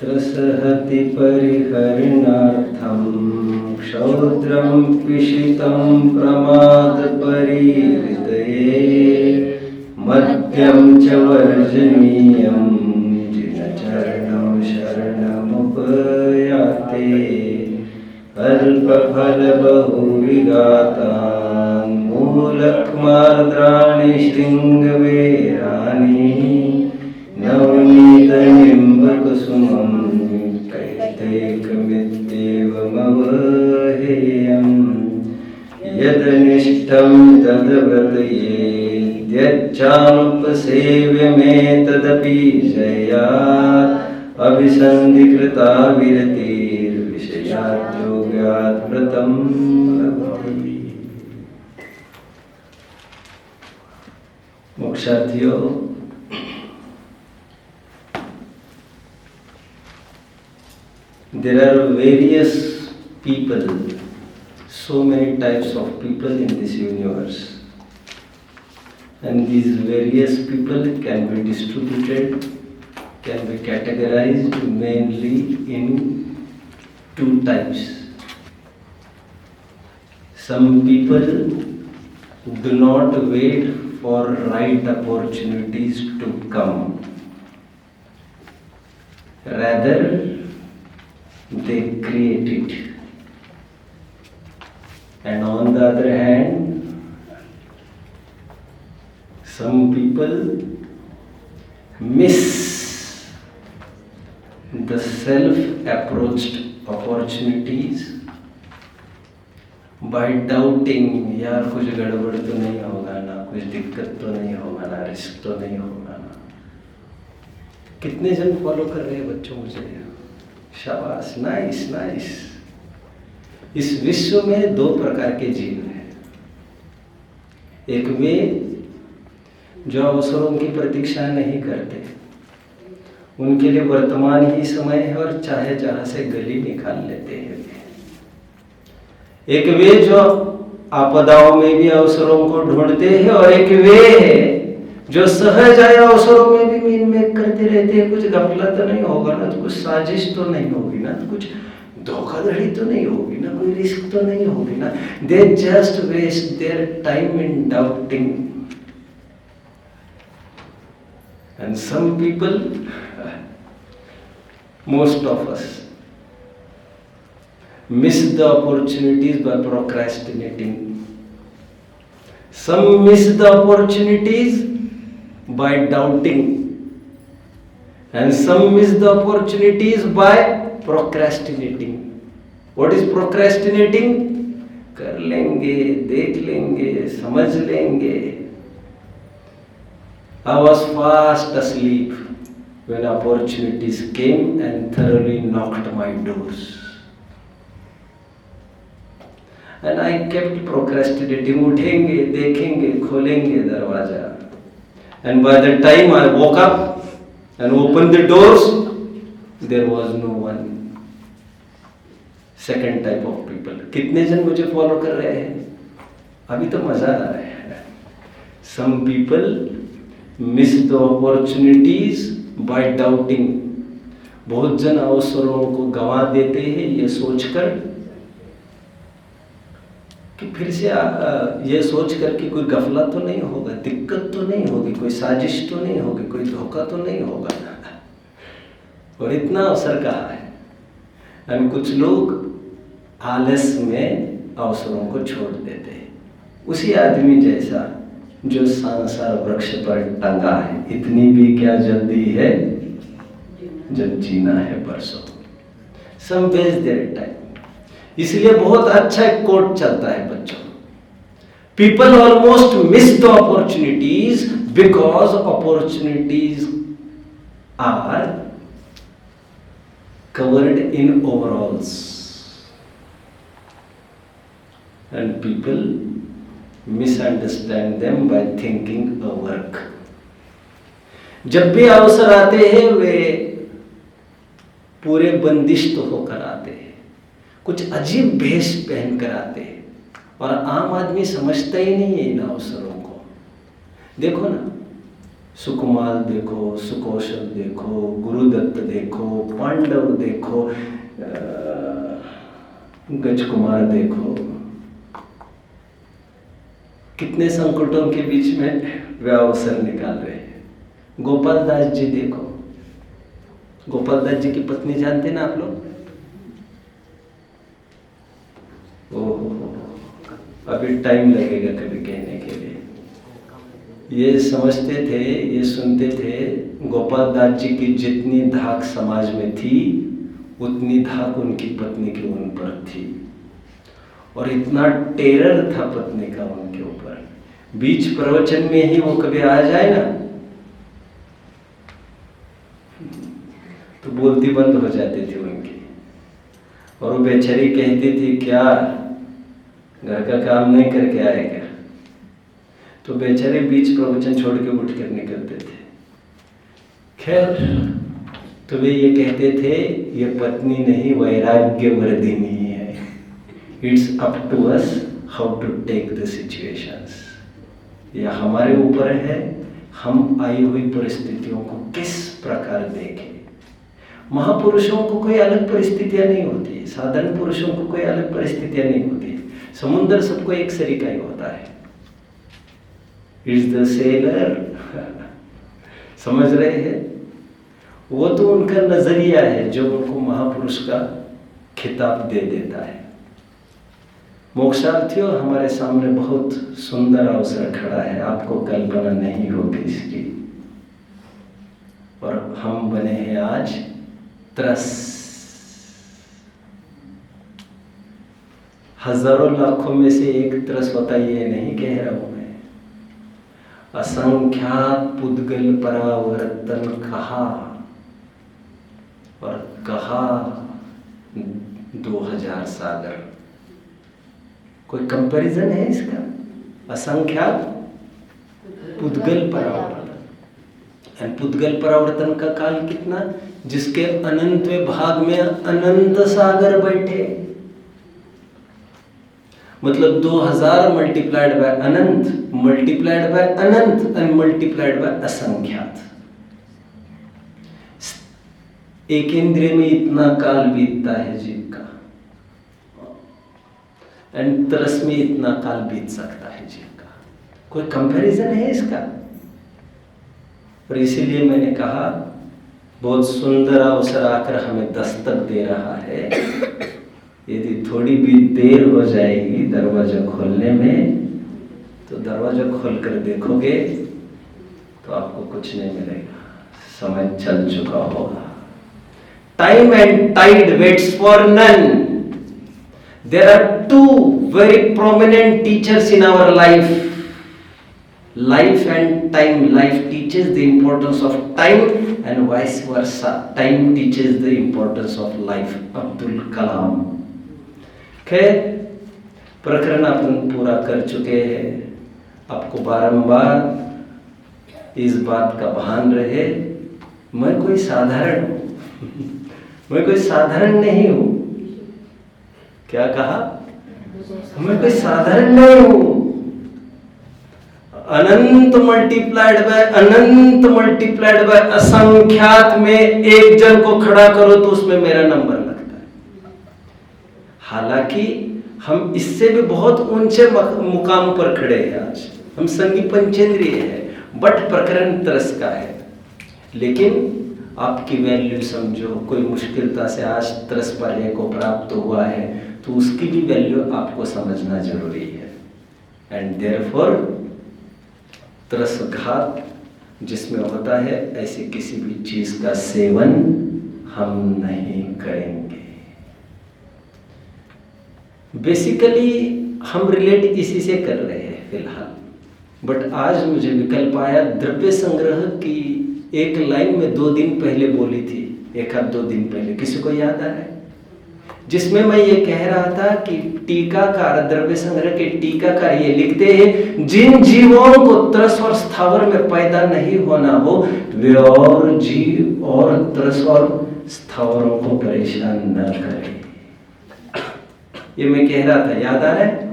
त्रसहति परिहरणार्थं क्षौद्रं पिशितं प्रमादपरिहृदये मद्यं च वर्जनीयं जिनचरणं शरणमुपयाते अल्पफलबहुविघातान् मूलक्मार्द्राणि शृङ्गवेराणि नवनीतनिम्बकुसुमं कैतैकमित्येवमवहेयम् यदनिष्टं तद्व्रतयेद्यच्चामुपसेव्यमेतदपि जयात् अभिसन्धिकृता विरतिर्विषयाद्योगात् व्रतं लभते। मोक्षार्थियों, there are various people, so many types of people in this universe, and these various people can be distributed, can be categorized mainly in two types. Some people do not wait for right opportunities to come, rather they create it. And on the other hand, some people miss the self-approached opportunities by doubting, यार कुछ गड़बड़ तो नहीं होगा ना, कुछ दिक्कत तो नहीं होगा ना, रिस्क तो नहीं होगा ना। कितने जन फॉलो कर रहे हैं बच्चों मुझे? शाबाश, नाइस नाइस। इस विश्व में दो प्रकार के जीव हैं। एक वे जो अवसरों की प्रतीक्षा नहीं करते, उनके लिए वर्तमान ही समय है और चाहे जहां से गली निकाल लेते हैं। एक वे जो आपदाओं में भी अवसरों को ढूंढते हैं, और एक वे है जो सहज आए अवसरों में भी मीन मेक करते रहते हैं। कुछ गफलत तो नहीं होगा ना, तो कुछ साजिश तो नहीं होगी ना, तो कुछ धोखाधड़ी तो नहीं होगी ना, कोई रिस्क तो नहीं होगी ना। They just waste their time in doubting. And some people, most of us, miss the opportunities by procrastinating. Some miss the opportunities by doubting, and some miss the opportunities by procrastinating. What is procrastinating? कर लेंगे, देख लेंगे, समझ लेंगे। I was fast asleep when opportunities came and thoroughly knocked my doors. And I kept procrastinating, उठेंगे, देखेंगे, खोलेंगे दरवाजा. And by the time I woke up and opened the doors, there was no one. Second type of people. कितने जन मुझे follow कर रहे हैं? अभी तो मजा आ रहा है. Some people miss the opportunities by doubting. बहुत जन अवसरों को गंवा देते हैं ये सोचकर कि फिर से ये सोचकर कि कोई गफलत तो नहीं होगा, दिक्कत तो नहीं होगी, कोई साजिश तो नहीं होगी, कोई धोखा तो नहीं होगा। और इतना अवसर कहाँ है। और कुछ लोग आलस में अवसरों को छोड़ देते हैं। उसी आदमी जैसा जो सांसार वृक्ष पर टंगा है, इतनी भी क्या जल्दी है जब जीना है परसों। Some waste their time. इसलिए बहुत अच्छा एक कोट चलता है बच्चों, People almost miss the opportunities because opportunities are covered in overalls, and people misunderstand them by thinking a work. जब भी अवसर आते हैं वे पूरे बंदिश तो होकर आते हैं, कुछ अजीब भेष पहन कर आते हैं, और आम आदमी समझता ही नहीं है इन अवसरों को। देखो ना, सुकुमार देखो, सुकौशल देखो, गुरुदत्त देखो, पांडव देखो, गजकुमार देखो, कितने संकटों के बीच में वे अवसर निकाल रहे हैं। गोपाल दास जी देखो, गोपाल दास जी की पत्नी जानते ना आप लोग? ओहो, अभी टाइम लगेगा कभी कहने के लिए। ये समझते थे, ये सुनते थे, गोपाल दास जी की जितनी धाक समाज में थी उतनी धाक उनकी पत्नी की उन पर थी, और इतना टेरर था पत्नी का उनके ऊपर। बीच प्रवचन में ही वो कभी आ जाए ना तो बोलती बंद हो जाती थी उनकी, और वो बेचारी कहती थी क्या घर का काम नहीं करके आए क्या? तो बेचारे बीच प्रवचन छोड़ के उठ कर निकलते थे। खैर, तो वे ये कहते थे ये पत्नी नहीं वैराग्य वर्धिनी है। It's up to us how to take the situations. यह हमारे ऊपर है, हम आई हुई परिस्थितियों को किस प्रकार देखें। महापुरुषों को कोई अलग परिस्थितियां नहीं होती, साधारण पुरुषों को कोई अलग परिस्थितियां नहीं होती। समुद्र सबको एक सरीका ही होता है। It's the seller. समझ रहे हैं? वो तो उनका नजरिया है जो उनको महापुरुष का खिताब दे देता है। मोक्षार्थियों, हमारे सामने बहुत सुंदर अवसर खड़ा है, आपको कल्पना नहीं होगी इसकी। और हम बने हैं आज त्रस। हजारों लाखों में से एक त्रस होता, ये नहीं कह रहा हूं मैं। असंख्यात पुद्गल परावर्तन कहा, और कहा 2000 सागर। कोई कंपैरिजन है इसका? असंख्यात पुद्गल परावर्तन। और पुद्गल परावर्तन का काल कितना? जिसके अनंतवें भाग में अनंत सागर बैठे। मतलब 2000 मल्टीप्लाइड बाय अनंत, मल्टीप्लाइड बाय अनंत एंड मल्टीप्लाइड बाय असंख्यात। एक इंद्रिय में इतना काल बीतता है जीव का, एंड तरस में इतना काल बीत सकता है जीव का। कोई कंपैरिजन है इसका? और इसीलिए मैंने कहा बहुत सुंदर अवसर आकर हमें दस्तक दे रहा है। यदि थोड़ी भी देर हो जाएगी दरवाजा खोलने में, तो दरवाजा खोलकर देखोगे तो आपको कुछ नहीं मिलेगा, समय चल चुका होगा। Time and tide waits for none. There are two very prominent teachers in our life. Life and time. Life teaches the importance of time and vice versa. Time teaches the importance of life. Abdul Kalam. खैर, प्रकरण अपन पूरा कर चुके हैं। आपको बारंबार इस बात का भान रहे, मैं कोई साधारण हूं, मैं कोई साधारण नहीं हूं। क्या कहा? मैं कोई साधारण नहीं हूं। अनंत मल्टीप्लाइड बाय अनंत मल्टीप्लाइड बाय असंख्यात में एक जन को खड़ा करो तो उसमें मेरा नंबर लगता है। हालांकि हम इससे भी बहुत ऊंचे मुकाम पर खड़े हैं आज, हम संगी पंचेंद्रिय हैं, बट प्रकरण तरस का है। लेकिन आपकी वैल्यू समझो, कोई मुश्किलता से आज तरस पाने को प्राप्त हुआ है तो उसकी भी वैल्यू आपको समझना जरूरी है। एंड देयरफॉर तरसघात जिसमें होता है, ऐसी किसी भी चीज का सेवन हम नहीं करेंगे। बेसिकली हम रिलेट इसी से कर रहे हैं फिलहाल, बट आज मुझे विकल्प आया। द्रव्य संग्रह की एक लाइन में 2 दिन पहले बोली थी, 1-2 दिन पहले, किसी को याद आ रहा है? जिसमें मैं ये कह रहा था कि टीकाकार, द्रव्य संग्रह के टीकाकार ये लिखते हैं, जिन जीवों को त्रस और स्थावर में पैदा नहीं होना हो वे और जीव और त्रस और स्थावरों को परेशान न करें। ये मैं कह रहा था, याद आ रहा है?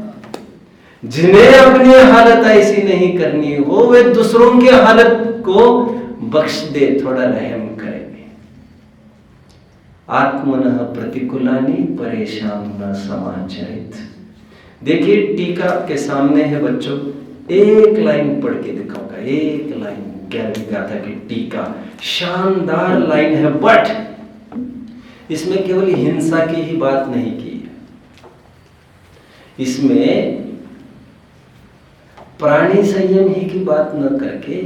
जिन्हें अपनी हालत ऐसी नहीं करनी हो वे दूसरों की हालत को बख्श दे, थोड़ा रहम करे। आत्मनः प्रतिकूलानि परेशान न समाचरित। देखिए टीका आपके सामने है बच्चों, एक लाइन पढ़ के दिखाऊंगा, एक लाइन 11वीं गाथा की टीका, शानदार लाइन है, बट इसमें केवल हिंसा की ही बात नहीं की है, इसमें प्राणी संयम ही की बात न करके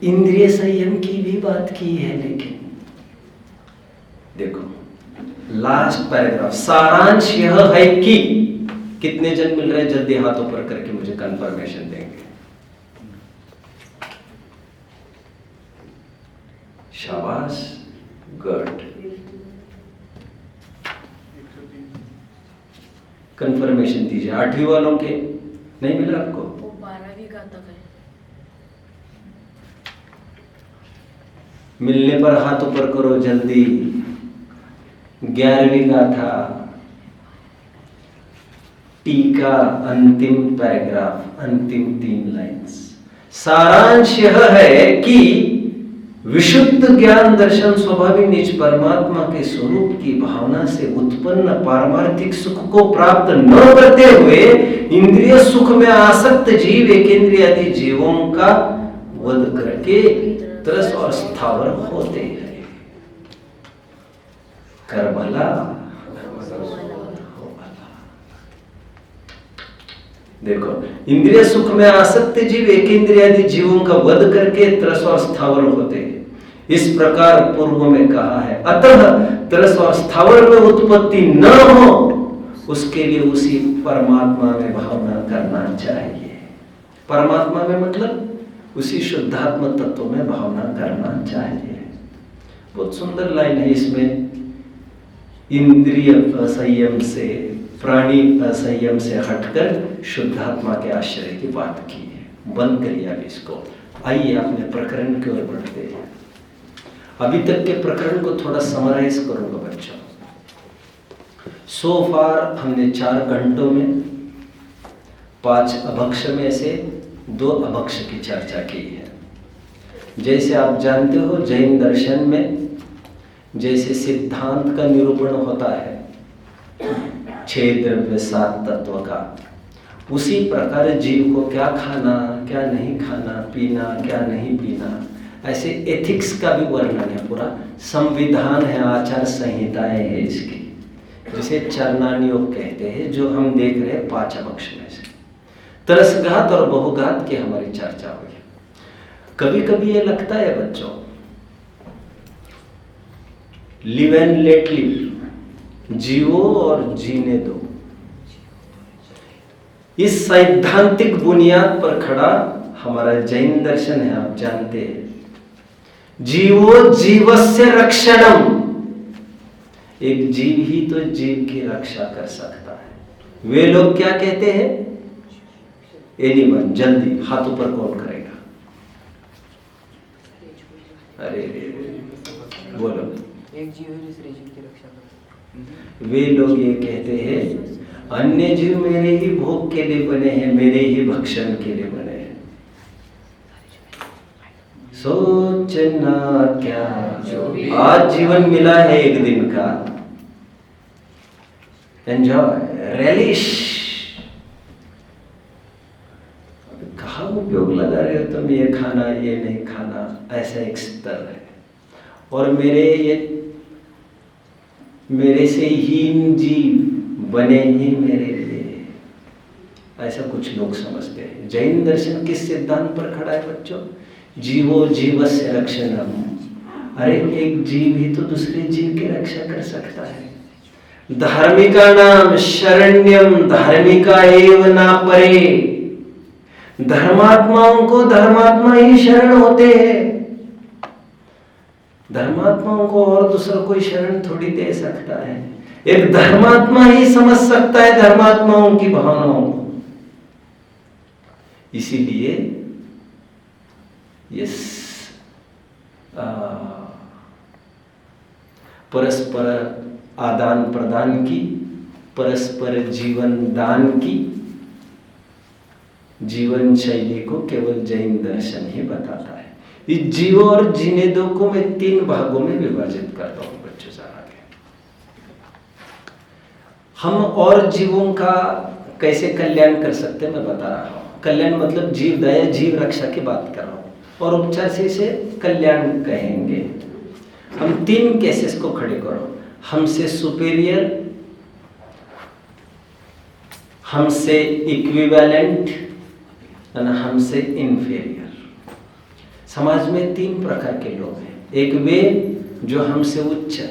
इंद्रिय संयम की भी बात की है। लेकिन देखो लास्ट पैराग्राफ, सारांश यह है कि, कितने जन मिल रहे हैं जल्दी हाथ ऊपर करके मुझे कंफर्मेशन देंगे। शाबाश, गुड, कंफर्मेशन दीजिए। 8वीं वालों के नहीं मिला आपको? वो 12वीं गाथा है। मिलने पर हाथ ऊपर करो जल्दी। 11वीं गाथा, टीका, अंतिम पैराग्राफ, अंतिम 3 लाइन्स। सारांश यह है कि विशुद्ध ज्ञान दर्शन स्वाभाविक निज परमात्मा के स्वरूप की भावना से उत्पन्न पारमार्थिक सुख को प्राप्त न करते हुए इंद्रिय सुख में आसक्त जीव एकेंद्रिय आदि जीवों का वध करके त्रस और स्थावर होते हैं। करबला देखो, इंद्रिय सुख में आसक्त जीव एकेंद्रिय आदि जीवों का वध करके त्रस और स्थावर होते हैं। इस प्रकार पूर्व में कहा है, अतः त्रस और स्थावर में उत्पत्ति न हो उसके लिए उसी परमात्मा में भावना करना चाहिए। परमात्मा में मतलब उसी शुद्धात्म तत्व में भावना करना चाहिए। बहुत सुंदर लाइन है इसमें। इंद्रिय असंयम से, प्राणी असंयम से हटकर शुद्धात्मा के आश्रय की बात की है। बंद करिए अब इसको। आइए अपने प्रकरण की ओर बढ़ते हैं। अभी तक के प्रकरण को थोड़ा समराइज करूंगा बच्चों। सो फार हमने 4 घंटों में 5 अभक्ष में से 2 अभक्ष की चर्चा की है। जैसे आप जानते हो जैन दर्शन में जैसे सिद्धांत का निरूपण होता है 6 द्रव्य 7 तत्व का, उसी प्रकार जीव को क्या खाना, क्या नहीं खाना, पीना, क्या नहीं पीना, ऐसे एथिक्स का भी वर्णन है। पूरा संविधान है, आचार संहिताएं है इसकी, जिसे चरणानियोग कहते हैं, जो हम देख रहे हैं 5 अभक्ष में से। तरसघात और बहुघात की हमारी चर्चा हुई। कभी कभी ये लगता है बच्चों, लिव एंड लेट लिव, जियो और जीने दो, इस सैद्धांतिक बुनियाद पर खड़ा हमारा जैन दर्शन है। आप जानते हैं, जीवो जीवस्य रक्षणम, एक जीव ही तो जीव की रक्षा कर सकता है। वे लोग क्या कहते हैं? एनीवन, जल्दी हाथ ऊपर कौन करेगा? अरे बोलो। एक जीव है दूसरे जीव की रक्षा करता है। वे लोग ये कहते हैं अन्य जीव मेरे ही भोग के लिए बने हैं, मेरे ही भक्षण के लिए बने हैं। सोचना क्या, आज जीवन मिला है एक दिन का, एंजॉय, रेलिश। कहाँ उपयोग लगा रहे हो तुम? ये खाना, ये नहीं खाना, ऐसा एक स्तर है। और मेरे से हीन जीव बने ही मेरे लिए, ऐसा कुछ लोग समझते हैं। जैन दर्शन किस सिद्धांत पर खड़ा है बच्चों? जीवो जीवस्य रक्षणम। अरे एक जीव ही तो दूसरे जीव की रक्षा कर सकता है। धार्मिका नाम शरण्यम धार्मिका एव ना परे। धर्मात्माओं को धर्मात्मा ही शरण होते हैं। धर्मात्माओं को और दूसरा कोई शरण थोड़ी दे सकता है। एक धर्मात्मा ही समझ सकता है धर्मात्माओं की भावनाओं को। इसीलिए ये परस्पर आदान प्रदान की, परस्पर जीवन दान की जीवन शैली को केवल जैन दर्शन ही बताता है। इस जीवो और जीने दो को मैं 3 भागों में विभाजित करता हूं बच्चों से आगे। हम और जीवों का कैसे कल्याण कर सकते हैं मैं बता रहा हूं। कल्याण मतलब जीव दया जीव रक्षा की बात कर रहा हूं, और उपचार से इसे कल्याण कहेंगे। हम 3 केसेस को खड़े करो, हमसे सुपीरियर, हमसे इक्विवेलेंट और हमसे इंफीरियर। समाज में 3 प्रकार के लोग हैं। एक वे जो हमसे उच्च है,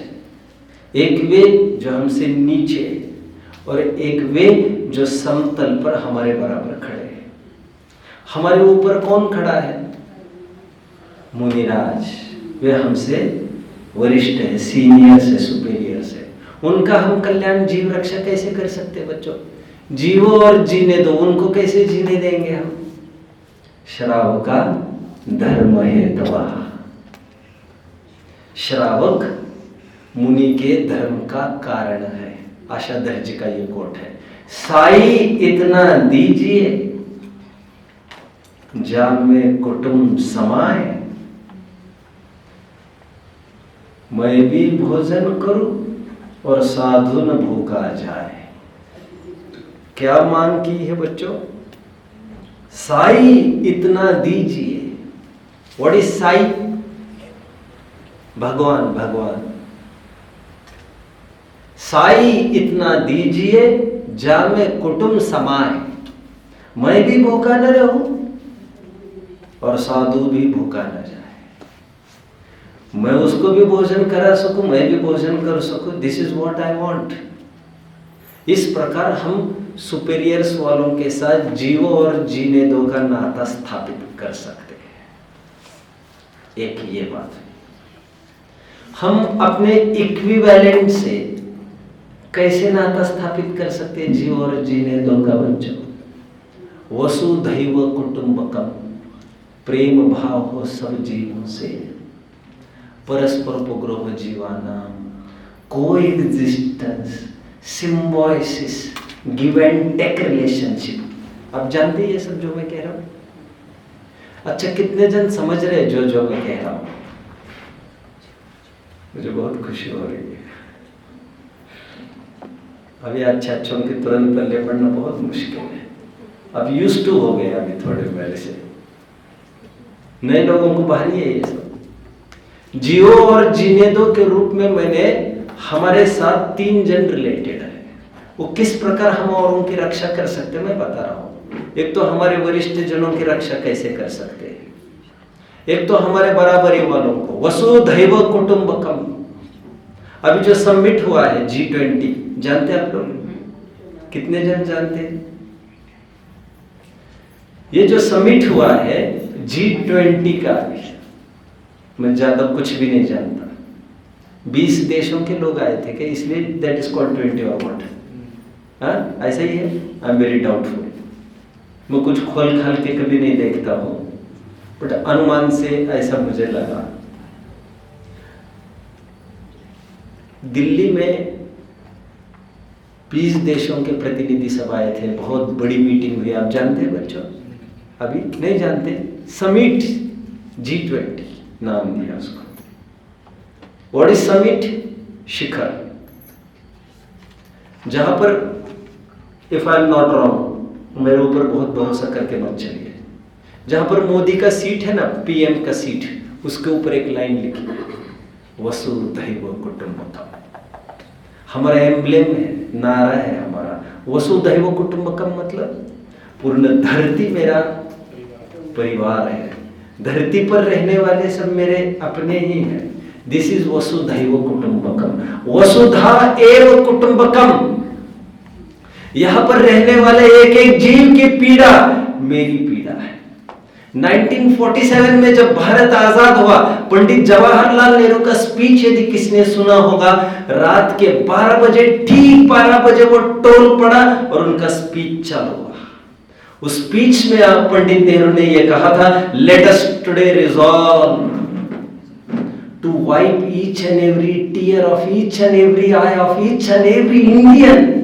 एक वे जो हमसे नीचे है, और एक वे जो समतल पर हमारे बराबर खड़े हैं। हमारे ऊपर कौन खड़ा है? मुनिराज, वे हमसे वरिष्ठ है, सीनियर से, सुपीरियर से। उनका हम कल्याण जीव रक्षा कैसे कर सकते हैं बच्चों? जीवो और जीने दो, उनको कैसे जीने देंगे हम? श्रावक का धर्म हेतवा। श्रावक मुनि के धर्म का कारण है। आशाधर जी का ये कोट है, साई इतना दीजिए जाम में कुटुंब समाए, मैं भी भोजन करूं और साधु न भूखा जाए। क्या मांग की है बच्चों? साई इतना दीजिए। What is Sai? भगवान, भगवान। साई इतना दीजिए जामे कुटुंब समाए, मैं भी भूखा न रहूं और साधु भी भूखा न जाए। मैं उसको भी भोजन करा सकूं, मैं भी भोजन कर सकूं। This is what I want. इस प्रकार हम सुपीरियर्स वालों के साथ जीवो और जीने दो का नाता स्थापित कर सकते हैं। एक ये बात है। हम अपने इक्विवेलेंट से कैसे नाता स्थापित कर सकते हैं जीव और जीने दो का बच्चों? वसुधैव कुटुंबकम, प्रेम भाव हो सब जीवों से, परस्पर उपग्रह जीवानाम, coexistence, symbiosis, give and take relationship. आप जानते हैं ये सब जो मैं कह रहा हूं? अच्छा, कितने जन समझ रहे हैं जो मैं कह रहा हूं? मुझे बहुत खुशी हो रही है। अभी अच्छों के तुरंत पल्ले पढ़ना बहुत मुश्किल है। अब यूज्ड टू हो गए अभी थोड़े पहले से। नए लोगों को भारी है ये सब। जियो और जीने दो के रूप में मैंने हमारे साथ 3 जन रिलेटेड है। वो किस प्रकार हम औरों की रक्षा कर सकते हैं मैं बता रहा हूं। एक तो हमारे वरिष्ठ जनों की रक्षा कैसे कर सकते हैं, एक तो हमारे बराबरी वालों को, वसुधैव कुटुंबकम। अभी जो समिट हुआ है G20, जानते हैं आप लोग? कितने जन जानते हैं? ये जो समिट हुआ है G20 का, मैं ज्यादा कुछ भी नहीं जानता। 20 देशों के लोग आए थे क्या? इसलिए दैट इज कॉल्ड 20 और व्हाट? हाँ, ऐसा ही है। I am very doubtful. मैं कुछ खोल खाल के कभी नहीं देखता हूं, बट अनुमान से ऐसा मुझे लगा। दिल्ली में 20 देशों के प्रतिनिधि सब आए थे, बहुत बड़ी मीटिंग हुई। आप जानते हैं बच्चों? अभी नहीं जानते? समिट G20 नाम दिया उसको। What is summit? शिखर, जहां पर, if I am not wrong, मेरे ऊपर बहुत भरोसा करके मत चलिए, जहां पर मोदी का सीट है ना, PM का सीट, उसके ऊपर एक लाइन लिखी है, वसुधैव कुटुंबकम। हमारा एम्ब्लेम है, नारा है हमारा, वसुधैव कुटुंबकम। मतलब पूर्ण धरती मेरा परिवार है, धरती पर रहने वाले सब मेरे अपने ही हैं। दिस इज वसुधैव कुटुंबकम। वसुधा एव कुटुंबकम। यहां पर रहने वाले एक एक जीव की पीड़ा मेरी पीड़ा है। 1947 में जब भारत आजाद हुआ, पंडित जवाहरलाल नेहरू का स्पीच यदि किसने सुना होगा, रात के 12 बजे, ठीक 12 बजे वो टोल पड़ा और उनका स्पीच चालू हुआ। उस स्पीच में पंडित नेहरू ने यह कहा था, let us today resolve to wipe each and every tear of each and every eye of each and every Indian.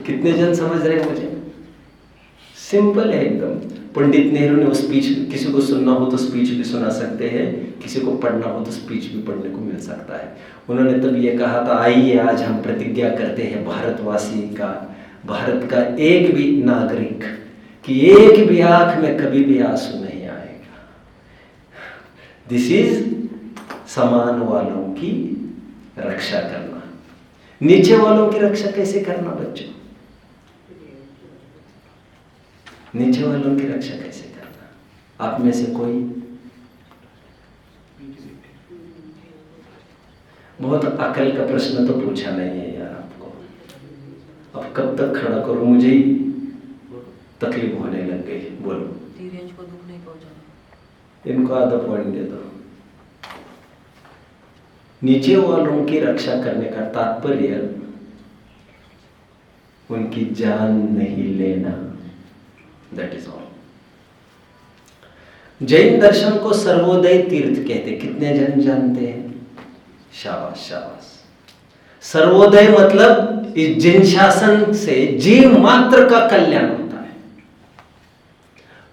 कितने जन समझ रहे हैं मुझे? सिंपल है एकदम। पंडित नेहरू ने वो स्पीच, किसी को सुनना हो तो स्पीच भी सुना सकते हैं, किसी को पढ़ना हो तो स्पीच भी पढ़ने को मिल सकता है। उन्होंने तब ये कहा था, आइए आज हम प्रतिज्ञा करते हैं भारतवासी का, भारत का एक भी नागरिक कि एक भी आंख में कभी भी आंसू नहीं आएगा। दिस इज समान वालों की रक्षा करना। नीचे वालों की रक्षा कैसे करना बच्चों? नीचे वालों की रक्षा कैसे करना? आप में से कोई? बहुत अकल का प्रश्न तो पूछा नहीं है यार आपको। अब कब तक खड़ा करूं, मुझे ही तकलीफ होने लग गई। बोलो। धीरेज को दुख नहीं पहुंचाना। इनको आधा पॉइंट दे दो। नीचे वालों की रक्षा करने का तात्पर्य उनकी जान नहीं लेना, दैट इज ऑल। जैन दर्शन को सर्वोदय तीर्थ कहते, कितने जन जानते हैं? शाबाश शाबाश। सर्वोदय मतलब इस जिन शासन से जीव मात्र का कल्याण होता है।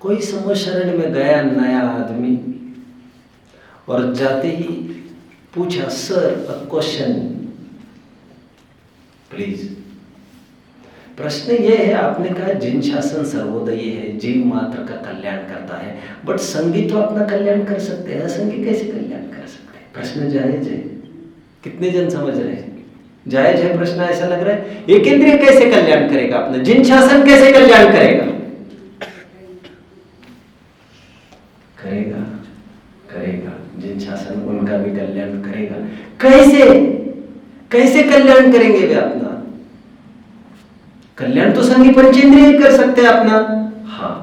कोई समूह शरण में गया नया आदमी और जाते ही पूछा, सर अ क्वेश्चन प्लीज। प्रश्न यह है, आपने कहा जिन शासन सर्वोदयी है, जीव मात्र का कल्याण करता है, बट संगी तो अपना कल्याण कर सकते हैं, असंगी कैसे कल्याण कर सकते हैं? प्रश्न जायज है। कितने जन समझ रहे हैं? जायज है प्रश्न, ऐसा लग रहा है। एक इंद्रिय कैसे कल्याण करेगा अपना? जिन शासन कैसे कल्याण करेगा? करेगा करेगा। जिन शासन उनका भी कल्याण करेगा। कैसे कैसे कल्याण करेंगे वे अपना? कल्याण तो संगी पंचेंद्रिय ही कर सकते हैं अपना। हाँ,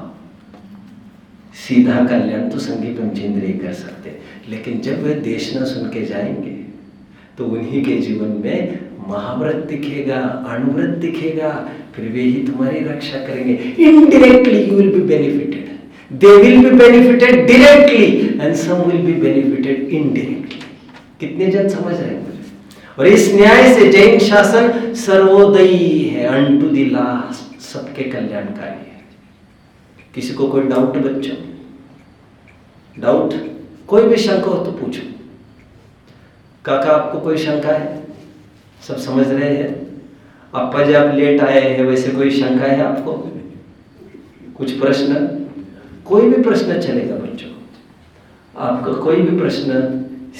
सीधा कल्याण तो संगी पंचेंद्रिय कर सकते हैं, लेकिन जब वे देश न सुन के जाएंगे तो उन्हीं के जीवन में महाव्रत दिखेगा, अणुव्रत दिखेगा, फिर वे ही तुम्हारी रक्षा करेंगे। Indirectly you will be benefited, they will be benefited directly and some will be benefited indirectly. कितने जन समझ रहे हैं मुझे? और इस न्याय से जैन शासन सर्वोदयी है, अनटू द लास्ट, सबके कल्याणकारी है। किसी को कोई डाउट बच्चों? डाउट? कोई भी शंका हो तो पूछो। काका आपको कोई शंका है? सब समझ रहे हैं? अप्पा जी आप लेट आए हैं, वैसे कोई शंका है आपको? कुछ प्रश्न? कोई भी प्रश्न चलेगा बच्चों। आपका कोई भी प्रश्न,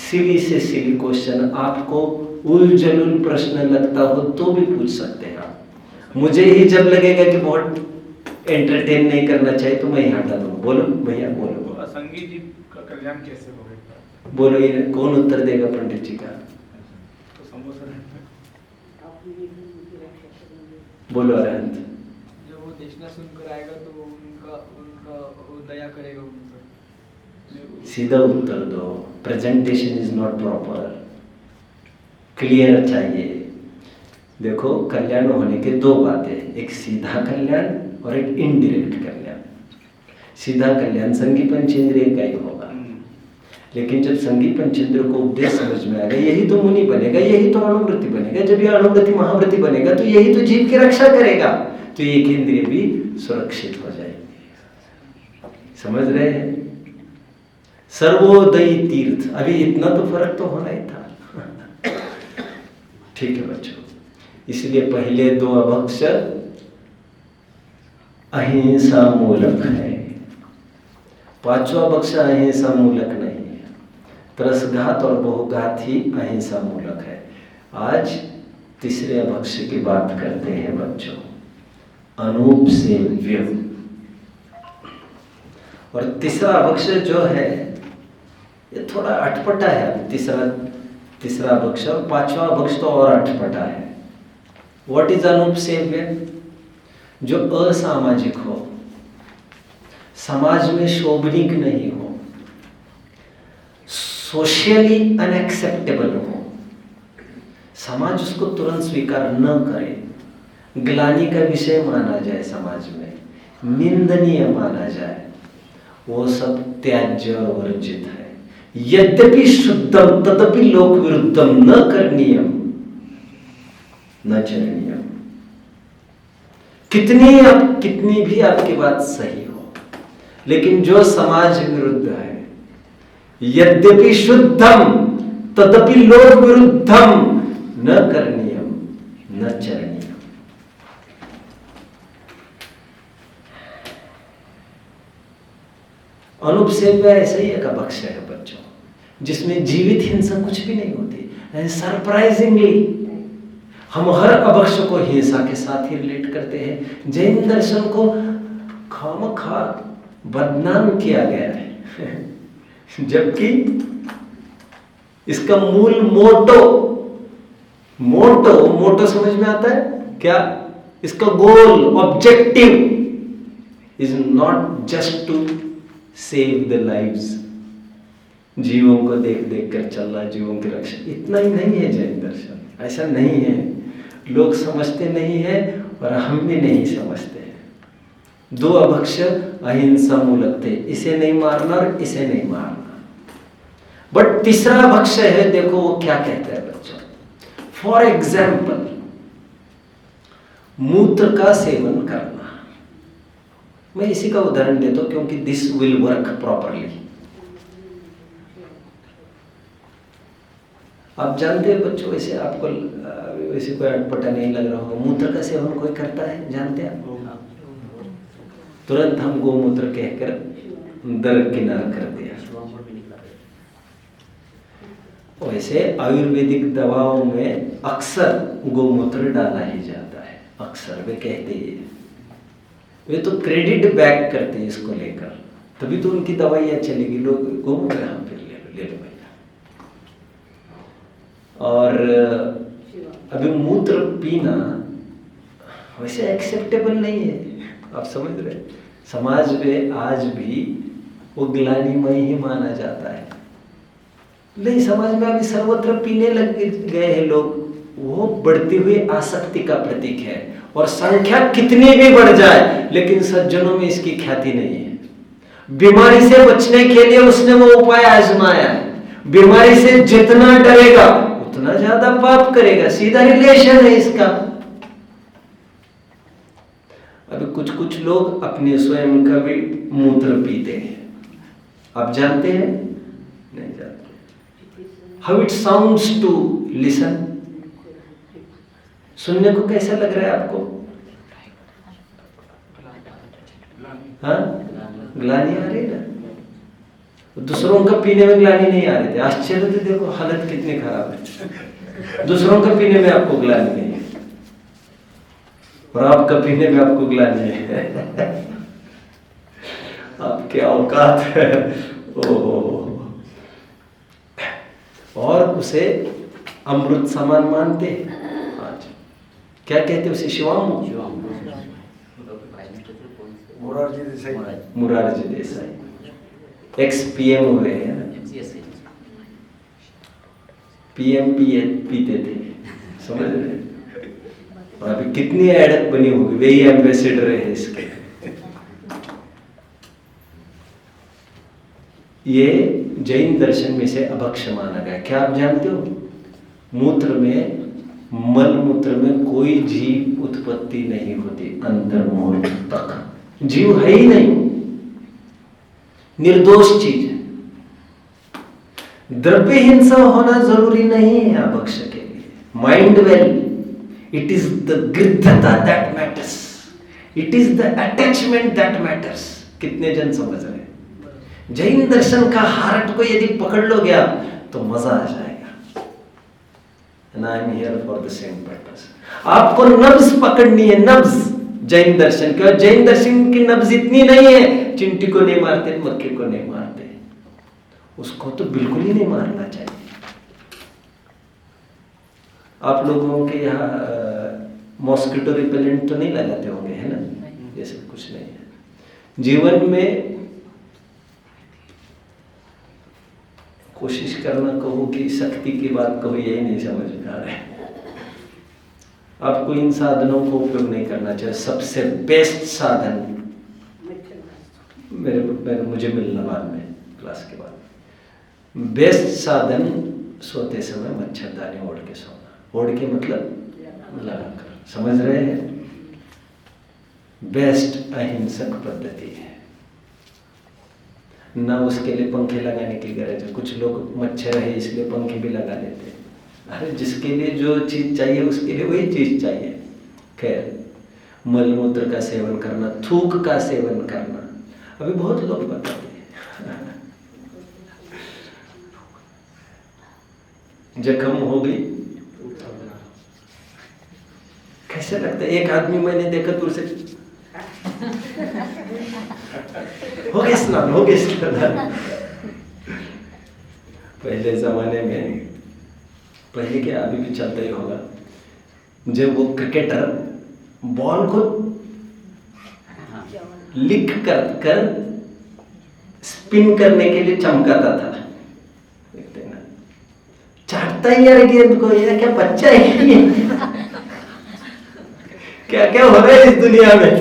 सिली से सिली क्वेश्चन, आपको उलझुल प्रश्न लगता हो तो भी पूछ सकते हैं आप। मुझे ही जब लगेगा कि बहुत एंटरटेन नहीं करना चाहिए तो मैं ही हटा दूंगा। बोलो भैया, बोलो। असंगी जीव का कल्याण कैसे होगा? बोलो, ये कौन उत्तर देगा पंडित जी का? तो संबोधन बोलो अरहंत। जब वो देशना सुनकर आएगा तो उनका उनका वो दया करेगा उन पर। सीधा उत्तर दो। Presentation is not proper, clear चाहिए। देखो, कल्याण होने के दो बातें, एक सीधा कल्याण और एक इनडायरेक्ट कल्याण। सीधा कल्याण संगी पंचेंद्रिय का ही होगा, लेकिन जब संगी पंचेंद्र को उपदेश समझ में आएगा, यही तो मुनि बनेगा, यही तो अणुवृत्ति बनेगा। जब ये अणुवृत्ति महावृत्ति बनेगा तो यही तो जीव की रक्षा करेगा, तो एक इंद्रिय भी सुरक्षित हो जाएगी। समझ रहे हैं? सर्वोदयी तीर्थ, अभी इतना तो फर्क तो होना ही था। ठीक है बच्चों, इसलिए पहले दो अभक्ष अहिंसा मूलक है, पांचवा अभक्ष अहिंसा मूलक नहीं है। त्रसघात और बहुघात ही अहिंसा मूलक है। आज तीसरे अभक्ष की बात करते हैं बच्चों, अनुपसेव्य। और तीसरा अभक्ष जो है ये थोड़ा अटपटा है। तीसरा अभक्ष और पांचवा अभक्ष तो और अटपटा है। व्हाट इज अनुपसेव्य? जो असामाजिक हो, समाज में शोभनीय नहीं हो, सोशली अनएक्सेप्टेबल हो, समाज उसको तुरंत स्वीकार न करे, ग्लानि का विषय माना जाए, समाज में निंदनीय माना जाए, वो सब त्याज्य और वर्जित है। यद्यपि शुद्धम तदपि लोक विरुद्धम न करणीयम न चरणीयम। कितनी भी आपकी बात सही हो, लेकिन जो समाज विरुद्ध है, यद्यपि शुद्धम तदपि लोक विरुद्धम न करणीयम न चरणीयम। अनुपसेव्य ऐसा ही एक अभक्ष्य है बच्चों, जिसमें जीवित हिंसा कुछ भी नहीं होती। सरप्राइजिंगली हम हर अभक्ष्य को हिंसा के साथ ही रिलेट करते हैं। जैन दर्शन को खामखा बदनाम किया गया है जबकि इसका मूल मोटो समझ में आता है क्या? इसका goal, objective is not just to save the lives. जीवों को देख देख कर चलना, जीवों की रक्षा, इतना ही नहीं है जैन दर्शन। ऐसा नहीं है, लोग समझते नहीं है और हम भी नहीं समझते हैं। दो अभक्ष्य अहिंसा मूलक थे, इसे नहीं मारना और इसे नहीं मारना। बट तीसरा अभक्ष्य है, देखो वो क्या कहता है बच्चों। फॉर एग्जाम्पल, मूत्र का सेवन करना। मैं इसी का उदाहरण देता हूं क्योंकि दिस विल वर्क प्रॉपरली। आप जानते हैं बच्चों, वैसे आपको वैसे कोई अटपटा नहीं लग रहा होगा, मूत्र का सेवन कोई करता है, जानते हैं आप? तुरंत हम गोमूत्र कहकर दरकिनार कर दिया। वैसे आयुर्वेदिक दवाओं में अक्सर गोमूत्र डाला ही जाता है, अक्सर वे कहते हैं। वे तो क्रेडिट बैक करते हैं इसको लेकर, तभी तो उनकी दवाइयाँ चलेगी। लोग गोमूत्र हम फिर ले लो भैया। और अभी मूत्र पीना वैसे एक्सेप्टेबल नहीं है, आप समझ रहे। समाज में आज भी वो ग्लानिमय ही माना जाता है। नहीं, समाज में अभी सर्वत्र पीने लग गए हैं लोग। वो बढ़ती हुई आसक्ति का प्रतीक है, और संख्या कितनी भी बढ़ जाए लेकिन सज्जनों में इसकी ख्याति नहीं है। बीमारी से बचने के लिए उसने वो उपाय आजमाया है। बीमारी से जितना डरेगा उतना ज्यादा पाप करेगा, सीधा रिलेशन है इसका। अभी कुछ लोग अपने स्वयं का भी मूत्र पीते हैं, आप जानते हैं? नहीं जानते। How it sounds to listen. सुनने को कैसा लग रहा है आपको? हाँ, ग्लानि आ रही ना। दूसरों का पीने में ग्लानि नहीं आ रही थी। आश्चर्य तो देखो, हालत कितनी खराब है। दूसरों का पीने में आपको ग्लानि नहीं है और आपका पीने में आपको ग्लानि है। आपके औकात है। ओहो। और उसे अमृत समान मानते हैं। आज क्या कहते हैं उसे? शिवामू, मुरारजी देसाई एक्स पीएम हुए हैं ना। पीएम पीते थे, समझ रहे। और अभी कितनी एडक बनी होगी, वही एम्बेसडर है इसके। ये जैन दर्शन में से अभक्ष्य माना गया। क्या आप जानते हो? मूत्र में, मल मूत्र में कोई जीव उत्पत्ति नहीं होती। अंतर्मुहूर्त तक जीव है ही नहीं, निर्दोष चीज है। द्रव्य हिंसा होना जरूरी नहीं है अभक्ष्य के लिए। Mind well, it is the गृद्धता that matters, it is the attachment that matters. कितने जन समझ रहे हैं? जैन दर्शन का हार्ट को यदि पकड़ लोगे आप तो मजा आ जाएगा। And I am here for the same purpose. आपको नब्ज पकड़नी है, नब्ज जैन दर्शन की। और जैन दर्शन की नब्ज इतनी नहीं है, चिंटी को नहीं मारते, मक्खी को नहीं मारते, उसको तो बिल्कुल ही नहीं मारना चाहिए। आप लोगों के यहाँ मॉस्किटो रिपेलेंट तो नहीं लगाते होंगे, है ना? ये सब कुछ नहीं है। जीवन में कोशिश करना, कहो कि शक्ति की बात कहो, यही नहीं समझ में आ रहा है। आपको इन साधनों को उपयोग नहीं करना चाहिए। सबसे बेस्ट साधन मुझे मिलना बाद में, क्लास के बाद, बेस्ट साधन सोते समय मच्छरदानी ओढ़ के सोना। ओढ़ के मतलब लगाकर, समझ रहे हैं? बेस्ट अहिंसक पद्धति है। ना उसके लिए पंखे लगाने की गरज है। कुछ लोग मच्छर है इसलिए पंखे भी लगा लेते हैं। अरे जिसके लिए जो चीज़ चाहिए उसके लिए वही चीज़ चाहिए। खैर, मलमूत्र का सेवन करना, थूक का सेवन करना, अभी बहुत लोग बताते हैं। जख्म हो गई, कैसे लगता है? एक आदमी मैंने देखा दूर से, हो गया स्नान, हो गया स्नान। पहले जमाने में, पहले क्या अभी भी चलता ही होगा, जब वो क्रिकेटर बॉल को लिक कर स्पिन करने के लिए चमकाता था, देखते ना, चाटता ही यार गेंद को, ये क्या बच्चा है ये? क्या क्या हो रहा है इस दुनिया में?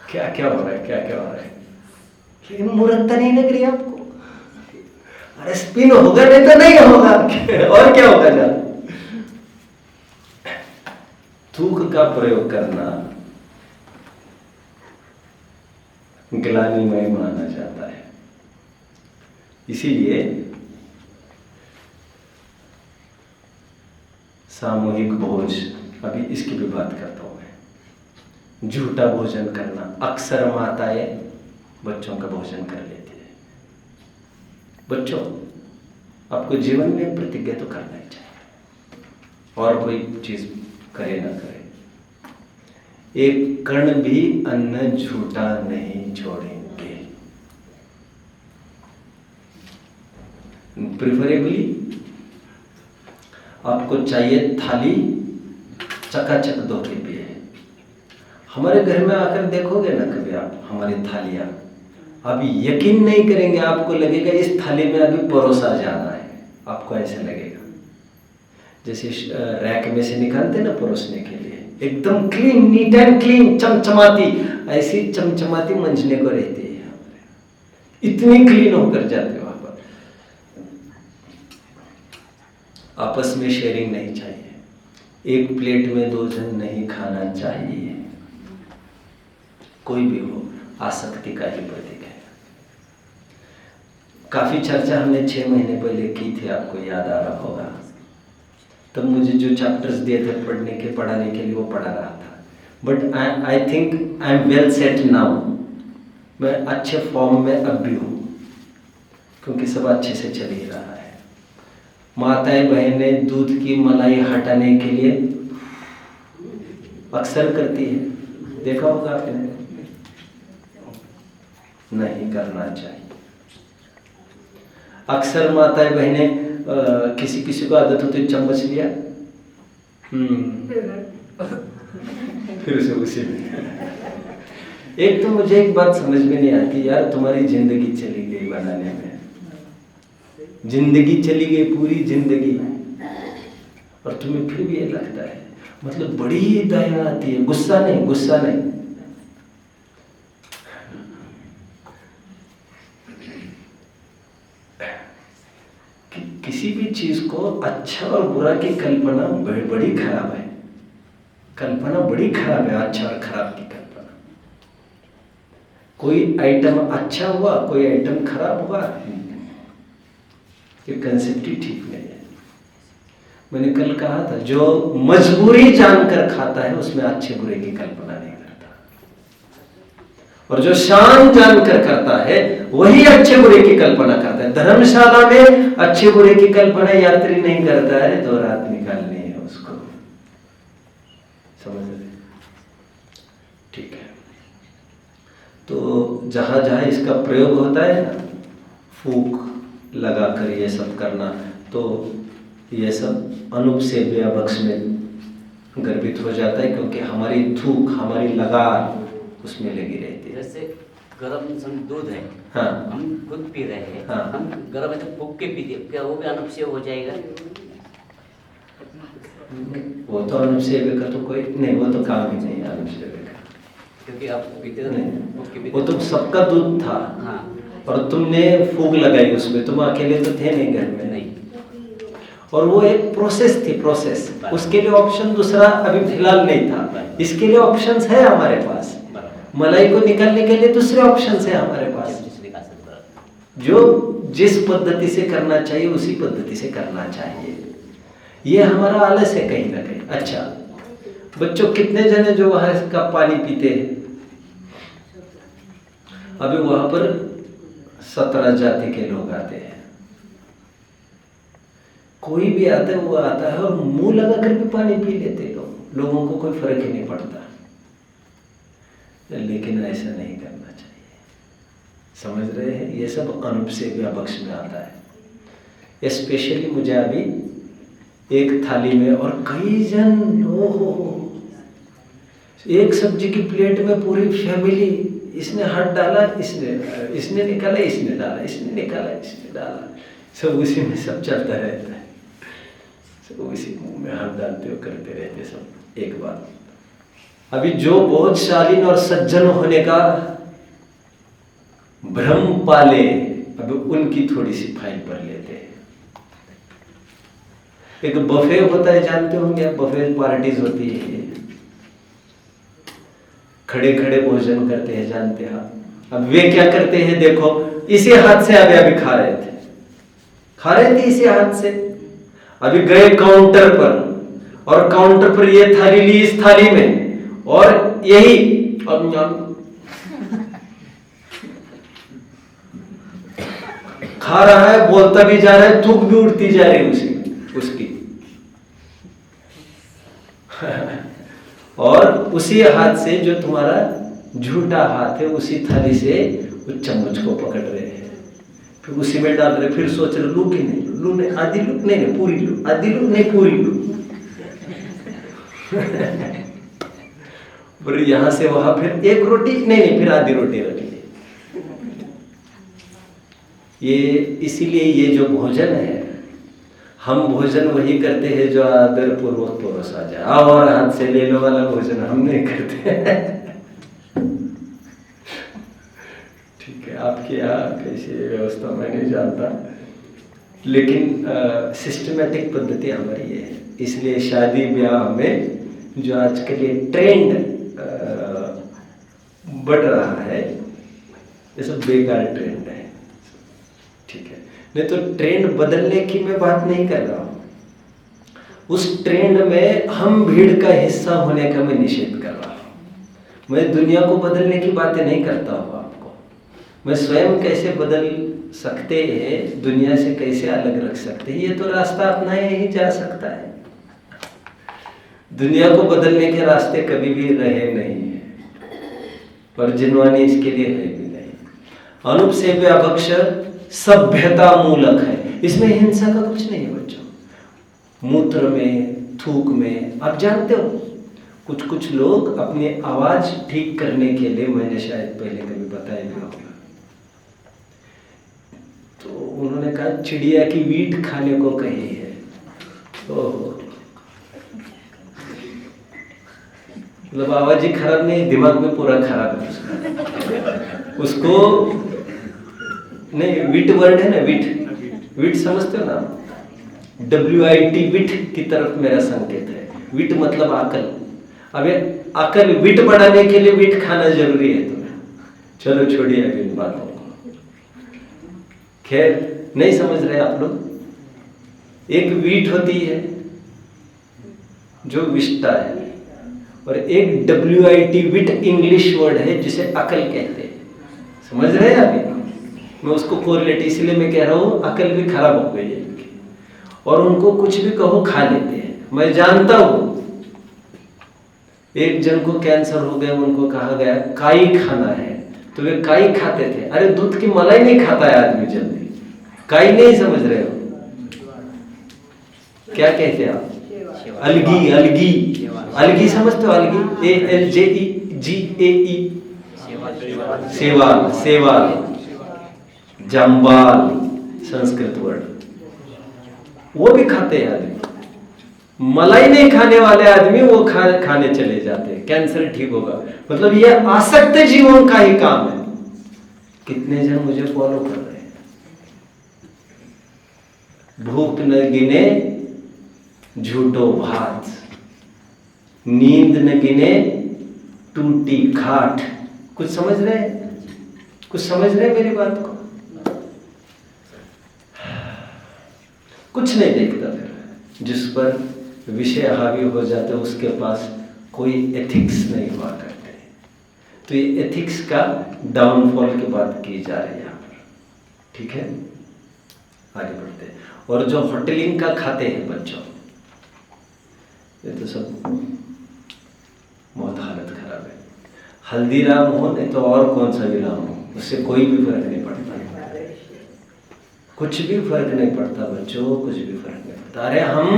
क्या क्या हो रहा है, क्या क्या हो रहा है? लेकिन मूर्खता नहीं लग रही आपको? अरे स्पिन होगा नहीं तो नहीं होगा, और क्या होगा जान? थूक का प्रयोग करना ग्लानिमय माना जाता है। इसीलिए सामूहिक भोज, अभी इसकी भी बात करता हूं मैं। झूठा भोजन करना, अक्सर माताएं बच्चों का भोजन कर लेती है। बच्चों, आपको जीवन में प्रतिज्ञा तो करना ही चाहिए, और कोई चीज करे ना करे, एक कण भी अन्न झूठा नहीं छोड़ेंगे। प्रिफरेबली आपको चाहिए थाली चकाचक धो के पिए। हमारे घर में आकर देखोगे ना कभी आप हमारी थालियां, अभी यकीन नहीं करेंगे, आपको लगेगा इस थाली में अभी परोसा जाना है। आपको ऐसे लगेगा जैसे रैक में से निकालते ना परोसने के लिए, एकदम क्लीन, नीट एंड क्लीन, चमचमाती, ऐसी चमचमाती मंजने को रहती है हमारे, इतनी क्लीन होकर जाते हो वहां पर। आपस में शेयरिंग नहीं चाहिए, एक प्लेट में 2 जन नहीं खाना चाहिए, कोई भी हो, आसक्ति का ही प्रतीक है। काफी चर्चा हमने 6 महीने पहले की थी, आपको याद आ रहा होगा। तब मुझे जो चैप्टर्स दिए थे पढ़ाने के लिए वो पढ़ा रहा था। But I think I am well set now. मैं अच्छे फॉर्म में अब भी हूँ, क्योंकि सब अच्छे से चल ही रहा है। माताएं बहनें दूध की मलाई हटाने के लिए अक्सर करती है, देखा होगा आपने। नहीं करना चाहिए। अक्सर माताएं बहनें, किसी किसी को आदत होती है चम्मच लिया, फिर उसे उसी में। एक तो मुझे एक बात समझ में नहीं आती यार, तुम्हारी जिंदगी चली गई बनाने में, जिंदगी चली गई, पूरी जिंदगी, और तुम्हें फिर भी ये लगता है, मतलब बड़ी दया आती है, गुस्सा नहीं, गुस्सा नहीं। किसी भी चीज को अच्छा और बुरा की कल्पना बड़ी खराब है, कल्पना बड़ी खराब है, अच्छा और खराब की कल्पना। कोई आइटम अच्छा हुआ, कोई आइटम खराब हुआ, ये कंसेप्ट ही ठीक नहीं है। मैंने कल कहा था, जो मजबूरी जानकर खाता है उसमें अच्छे बुरे की कल्पना नहीं करता, और जो शान जानकर करता है वही अच्छे बुरे की कल्पना करता है। धर्मशाला में अच्छे बुरे की कल्पना यात्री नहीं करता है, 2 रात निकालनी है उसको, समझ रहे? ठीक है। तो जहां जहां इसका प्रयोग होता है ना, फूक लगाकर ये सब करना, तो ये सब अनुपसेव्य बक्स में गर्भित हो जाता है, क्योंकि हमारी थूक, हमारी लगार उसमें लगी रहती है। जैसे गरम दूध है, हाँ, हम खुद पी रहे हैं, हाँ, हम गरम है तो फूक के पीते, क्या वो भी अनुपसेव्य हो जाएगा? वो तो अनुपसेव्य का तो कोई नहीं, वो तो काम ही नहीं है अनुपसेव्य का, क्योंकि आप पीते तो नहीं, फूक के पीते। वो तो सबका दूध था, हाँ, और तुमने फूक लगाई उसमें, तुम अकेले तो थे नहीं घर में, नहीं, और वो एक प्रोसेस थी, प्रोसेस। उसके लिए ऑप्शन दूसरा अभी फिलहाल नहीं था, इसके लिए ऑप्शंस है हमारे पास। मलाई को निकालने के लिए दूसरे ऑप्शन है हमारे पास। जो जिस पद्धति से करना चाहिए उसी पद्धति से करना चाहिए। ये हमारा आलस है कहीं ना कहीं। अच्छा बच्चों, कितने जने जो वहां का पानी पीते हैं? अभी वहां पर 17 जाति के लोग आते हैं। कोई भी आता है, वो आता है और मुंह लगा कर भी पानी पी लेते हैं लोगों को कोई फर्क ही नहीं पड़ता। लेकिन ऐसा नहीं करना चाहिए, समझ रहे हैं? ये सब अनुपसेव्या पक्ष में आता है। स्पेशली मुझे अभी एक थाली में और कई जन, ओहो, एक सब्जी की प्लेट में पूरी फैमिली, इसने हाथ डाला, इसने निकाला, इसने डाला, इसने निकाला, इसने डाला, सब उसी में सब चलता रहता है। सब उसी मुंह में हाथ डालते हुए करते रहते सब एक बार। अभी जो बहुत शालीन और सज्जन होने का भ्रम पाले, अभी उनकी थोड़ी सी फाइल पर लेते हैं। एक बफे होता है, जानते होंगे, बफे पार्टीज होती है, खड़े खड़े भोजन करते हैं, जानते हैं आप? अब वे क्या करते हैं, देखो इसी हाथ से अभी खा रहे थे इसी हाथ से। अभी गए काउंटर पर और काउंटर पर ये थाली ली, इस थाली में, और यही खा रहा है, बोलता भी जा रहा है, थूक भी उड़ती जा रही है उसकी और उसी हाथ से, जो तुम्हारा झूठा हाथ है, उसी थाली से उस चम्मच को पकड़ रहे हैं, फिर उसी में डाल रहे, फिर सोच रहे लू कि नहीं लू, नहीं आधी लू, नहीं पूरी लू, आधी लू, नहीं पूरी लू और यहां से वहां फिर एक रोटी, नहीं फिर आधी रोटी रख ली। ये इसीलिए ये जो भोजन है, हम भोजन वही करते हैं जो आदर पूर्वक परोसा जाए। आओ और हाथ से ले लो वाला भोजन हम नहीं करते ठीक है, आपके यहाँ कैसी व्यवस्था मैं नहीं जानता, लेकिन सिस्टमेटिक पद्धति हमारी है। इसलिए शादी ब्याह में जो आजकल ये ट्रेंड बढ़ रहा है, ये सब बेकार ट्रेंड है, ठीक है? नहीं तो ट्रेंड बदलने की मैं बात नहीं कर रहा हूं, उस ट्रेंड में हम भीड़ का हिस्सा होने का मैं निषेध कर रहा हूं। मैं दुनिया को बदलने की बातें नहीं करता हूं आपको, मैं स्वयं कैसे बदल सकते हैं, दुनिया से कैसे अलग रख सकते हैं, ये तो रास्ता अपनाया ही जा सकता है। दुनिया को बदलने के रास्ते कभी भी रहे नहीं है, पर जिनवानी इसके लिए है भी नहीं। अनुपसेव्या भक्ष सभ्यता मूलक है, इसमें हिंसा का कुछ नहीं है बच्चों। मूत्र में, थूक में, आप जानते हो कुछ लोग अपनी आवाज ठीक करने के लिए, मैंने शायद पहले कभी बताया भी होगा, तो उन्होंने कहा चिड़िया की वीट खाने को कही है। ओहो, मतलब आवाज ही खराब नहीं, दिमाग में पूरा खराब है उसको नहीं, विट वर्ड है ना, विट समझते हो ना? WIT, विट की तरफ मेरा संकेत है। विट मतलब अकल। अब अकल, विट बढ़ाने के लिए विट खाना जरूरी है तुम्हें। चलो छोड़िए अभी इन बातों को, खैर नहीं समझ रहे आप लोग। एक वीट होती है जो विष्टा है, और एक WIT, विट इंग्लिश वर्ड है जिसे अकल कहते हैं। समझ रहे हैं अभी? मैं उसको कोरिलेट, इसलिए मैं कह रहा हूँ अकल भी खराब हो गई है इनकी, और उनको कुछ भी कहो खा लेते हैं। मैं जानता हूँ एक जन को कैंसर हो गया, उनको कहा गया काई खाना है, तो वे काई खाते थे। अरे दूध की मलाई नहीं खाता है आदमी जल्दी, काई नहीं समझ रहे हो? क्या कहते हैं आप? अलगी, अलगी समझते हो? अलगी, ALGE, सेवाल, जम्बाल संस्कृत वर्ड, वो भी खाते हैं आदमी। मलाई नहीं खाने वाले आदमी वो खाने चले जाते हैं, कैंसर ठीक होगा। मतलब ये आसक्त जीवों का ही काम है। कितने जन मुझे फॉलो कर रहे हैं? भूख न गिने झूठो भात, नींद न गिने टूटी खाट। कुछ समझ रहे हैं? कुछ समझ रहे हैं मेरी बात को? कुछ नहीं देखता फिर। जिस पर विषय हावी हो जाते उसके पास कोई एथिक्स नहीं हुआ करते। तो ये एथिक्स का डाउनफॉल की बात की जा रही है यहाँ पर, ठीक है। आगे बढ़ते हैं। और जो होटलिंग का खाते हैं बच्चों, ये तो सब बहुत हालत खराब है। हल्दीराम हो नहीं तो और कौन सा भी राम हो, उससे कोई भी फर्क नहीं पड़ता। कुछ भी फर्क नहीं पड़ता बच्चों, कुछ भी फर्क नहीं पड़ता। अरे हम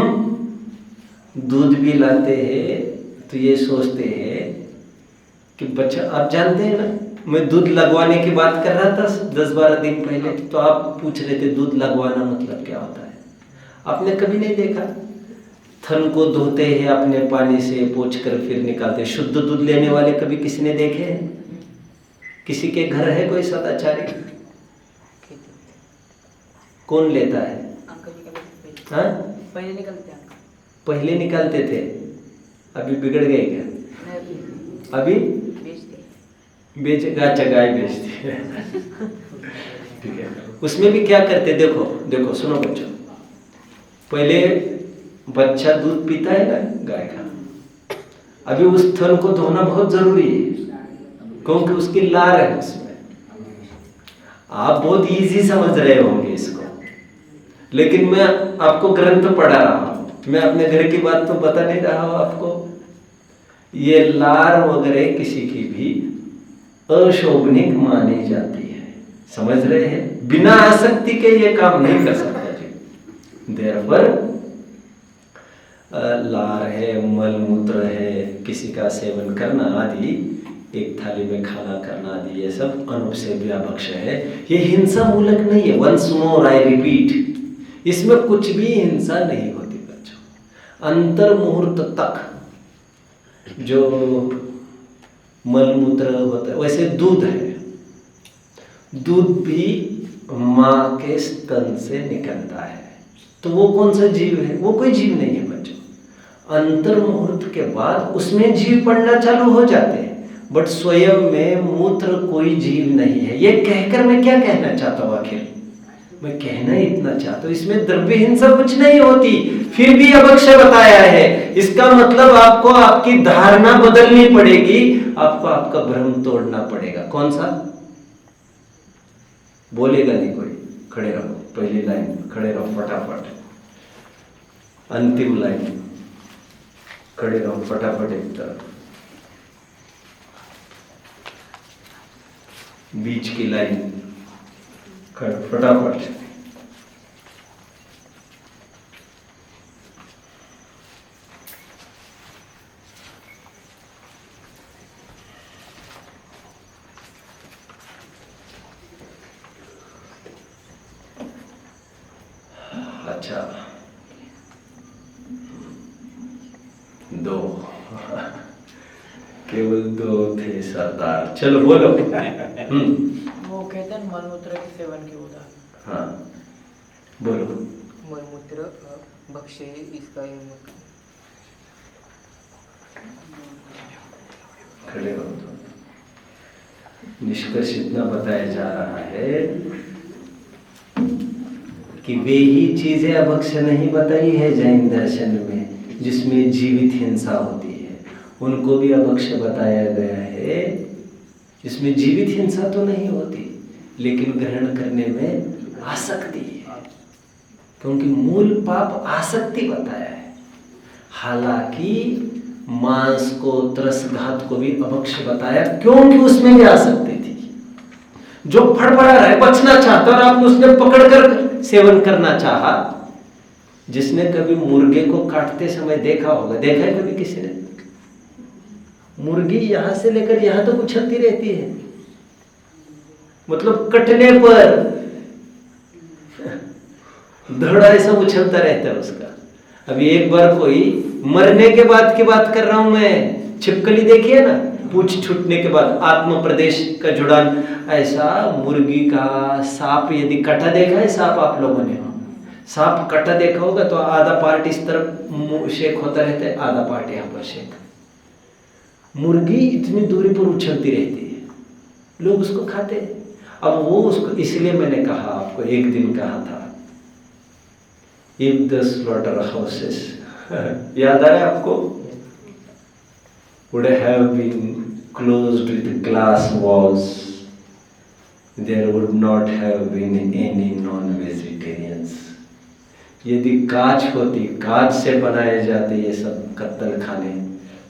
दूध भी लाते हैं तो ये सोचते हैं कि बच्चा, आप जानते हैं ना, मैं दूध लगवाने की बात कर रहा था 10-12 दिन पहले, तो आप पूछ रहे थे दूध लगवाना मतलब क्या होता है। आपने कभी नहीं देखा? थन को धोते हैं अपने पानी से, पोंछ कर फिर निकालते। शुद्ध दूध लेने वाले कभी किसी ने देखे हैं? किसी के घर है कोई सदाचारी? कौन लेता है? हाँ? पहले निकालते थे, अभी बिगड़ गए क्या? अभी बेचेगा, गाय बेचती है। ठीक है। उसमें भी क्या करते, देखो देखो, सुनो बच्चों। पहले बच्चा दूध पीता है ना गाय का, अभी उस थन को धोना बहुत जरूरी है, क्योंकि उसकी लार है उसमें। आप बहुत इजी समझ रहे होंगे इसको, लेकिन मैं आपको ग्रंथ पढ़ा रहा हूं, मैं अपने घर की बात तो बता नहीं रहा हूं आपको। ये लार वगैरह किसी की भी अशोभनिक मानी जाती है, समझ रहे हैं? बिना आसक्ति के ये काम नहीं कर सकता जी। देयरफॉर लार है, मल मूत्र है, किसी का सेवन करना आदि, एक थाली में खाना करना आदि, ये सब अनुपसेव्य भक्ष्य है। ये हिंसा मूलक नहीं है। वंस मोर आई रिपीट, इसमें कुछ भी हिंसा नहीं होती बच्चों। अंतर मुहूर्त तक जो मलमूत्र होता है, वैसे दूध है, दूध भी माँ के स्तन से निकलता है, तो वो कौन सा जीव है? वो कोई जीव नहीं है बच्चों। अंतर मुहूर्त के बाद उसमें जीव पड़ना चालू हो जाते हैं, बट स्वयं में मूत्र कोई जीव नहीं है। ये कहकर मैं क्या कहना चाहता हूँ? आखिर मैं कहना इतना चाहता हूँ, इसमें द्रव्य हिंसा कुछ नहीं होती, फिर भी अभक्ष्य बताया है। इसका मतलब आपको आपकी धारणा बदलनी पड़ेगी, आपको आपका भ्रम तोड़ना पड़ेगा। कौन सा? बोलेगा नहीं कोई, खड़े रहो, पहली लाइन खड़े रहो फटाफट, अंतिम लाइन खड़े रहो फटाफट, एक तरफ, बीच की लाइन फटाफट। अच्छा, दो, केवल दो थे सरदार। चलो बोलो। वो कहते हैं मलमूत्र के सेवन के उदाहरण। हाँ बोलो। मलमूत्र भक्ष्य, इसका खड़े हो। निष्कर्ष इतना बताया जा रहा है कि वे ही चीजें अभक्ष्य नहीं बताई है जैन दर्शन में जिसमें जीवित हिंसा होती है, उनको भी अभक्ष्य बताया गया है जिसमें जीवित हिंसा तो नहीं होती, लेकिन ग्रहण करने में आसक्ति है, क्योंकि मूल पाप आसक्ति बताया है। हालांकि मांस को, त्रसघात को भी अभक्ष्य बताया, क्योंकि उसमें भी आसक्ति थी। जो फड़फड़ा रहा है, बचना चाहता और आपने उसने पकड़कर सेवन करना चाहा। जिसने कभी मुर्गे को काटते समय देखा होगा, देखा है कभी किसी ने? मुर्गी यहां से लेकर यहां तक उछलती रहती है, मतलब कटने पर धड़ा ऐसा उछलता रहता है उसका। अभी एक बार कोई, मरने के बाद की बात कर रहा हूं मैं, छिपकली देखी है ना, पूंछ छूटने के बाद आत्म प्रदेश का जुड़ान, ऐसा मुर्गी का सांप यदि कटा देखा है, सांप आप लोगों ने सांप कटा देखा होगा तो आधा पार्ट इस तरफ शेक होता रहता है, आधा पार्ट यहाँ पर शेक। मुर्गी इतनी दूरी पर उछलती रहती है, लोग उसको खाते हैं। अब वो उसको, इसलिए मैंने कहा आपको, एक दिन कहा था, if the slaughterhouses याद आ रहा है आपको, would have been closed with glass walls, there would not have been any non-vegetarians. यदि कांच होती, कांच से बनाए जाते ये सब कत्तल खाने,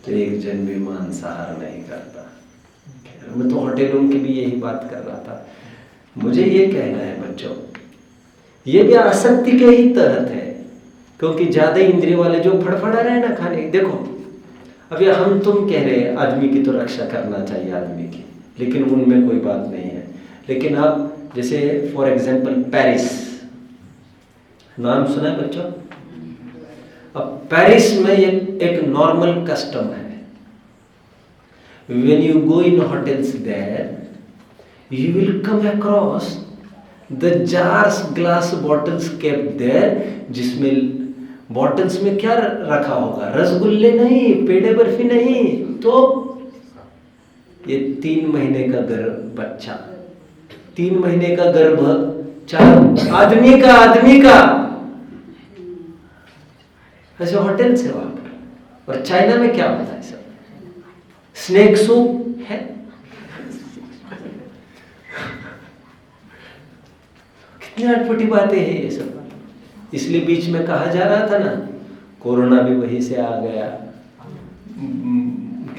तो एक जन भी मांसाहार नहीं करता। मैं तो होटलों की भी यही बात कर रहा था। मुझे ये कहना है बच्चों, ये भी आसक्ति के ही तहत है, क्योंकि ज्यादा इंद्रिय वाले जो फड़फड़ा रहे ना खाने। देखो अभी हम तुम कह रहे हैं आदमी की तो रक्षा करना चाहिए आदमी की, लेकिन उनमें कोई बात नहीं है। लेकिन अब जैसे फॉर एग्जाम्पल पेरिस, नाम सुना है बच्चों? अब पेरिस में एक नॉर्मल कस्टम है, when you go in hotels there you will come across the jars, glass bottles kept there, जिसमें बॉटल्स में क्या रखा होगा? रसगुल्ले नहीं, पेड़े बर्फी नहीं, तो ये 3 महीने का गर्भ बच्चा, 3 महीने का गर्भ, 4 आदमी का ऐसे होटल से वहां पर। और चाइना में क्या होता है सब? स्नेक सूप है, कितनी अटपटी बातें हैं ये सब। इसलिए बीच में कहा जा रहा था ना, कोरोना भी वहीं से आ गया,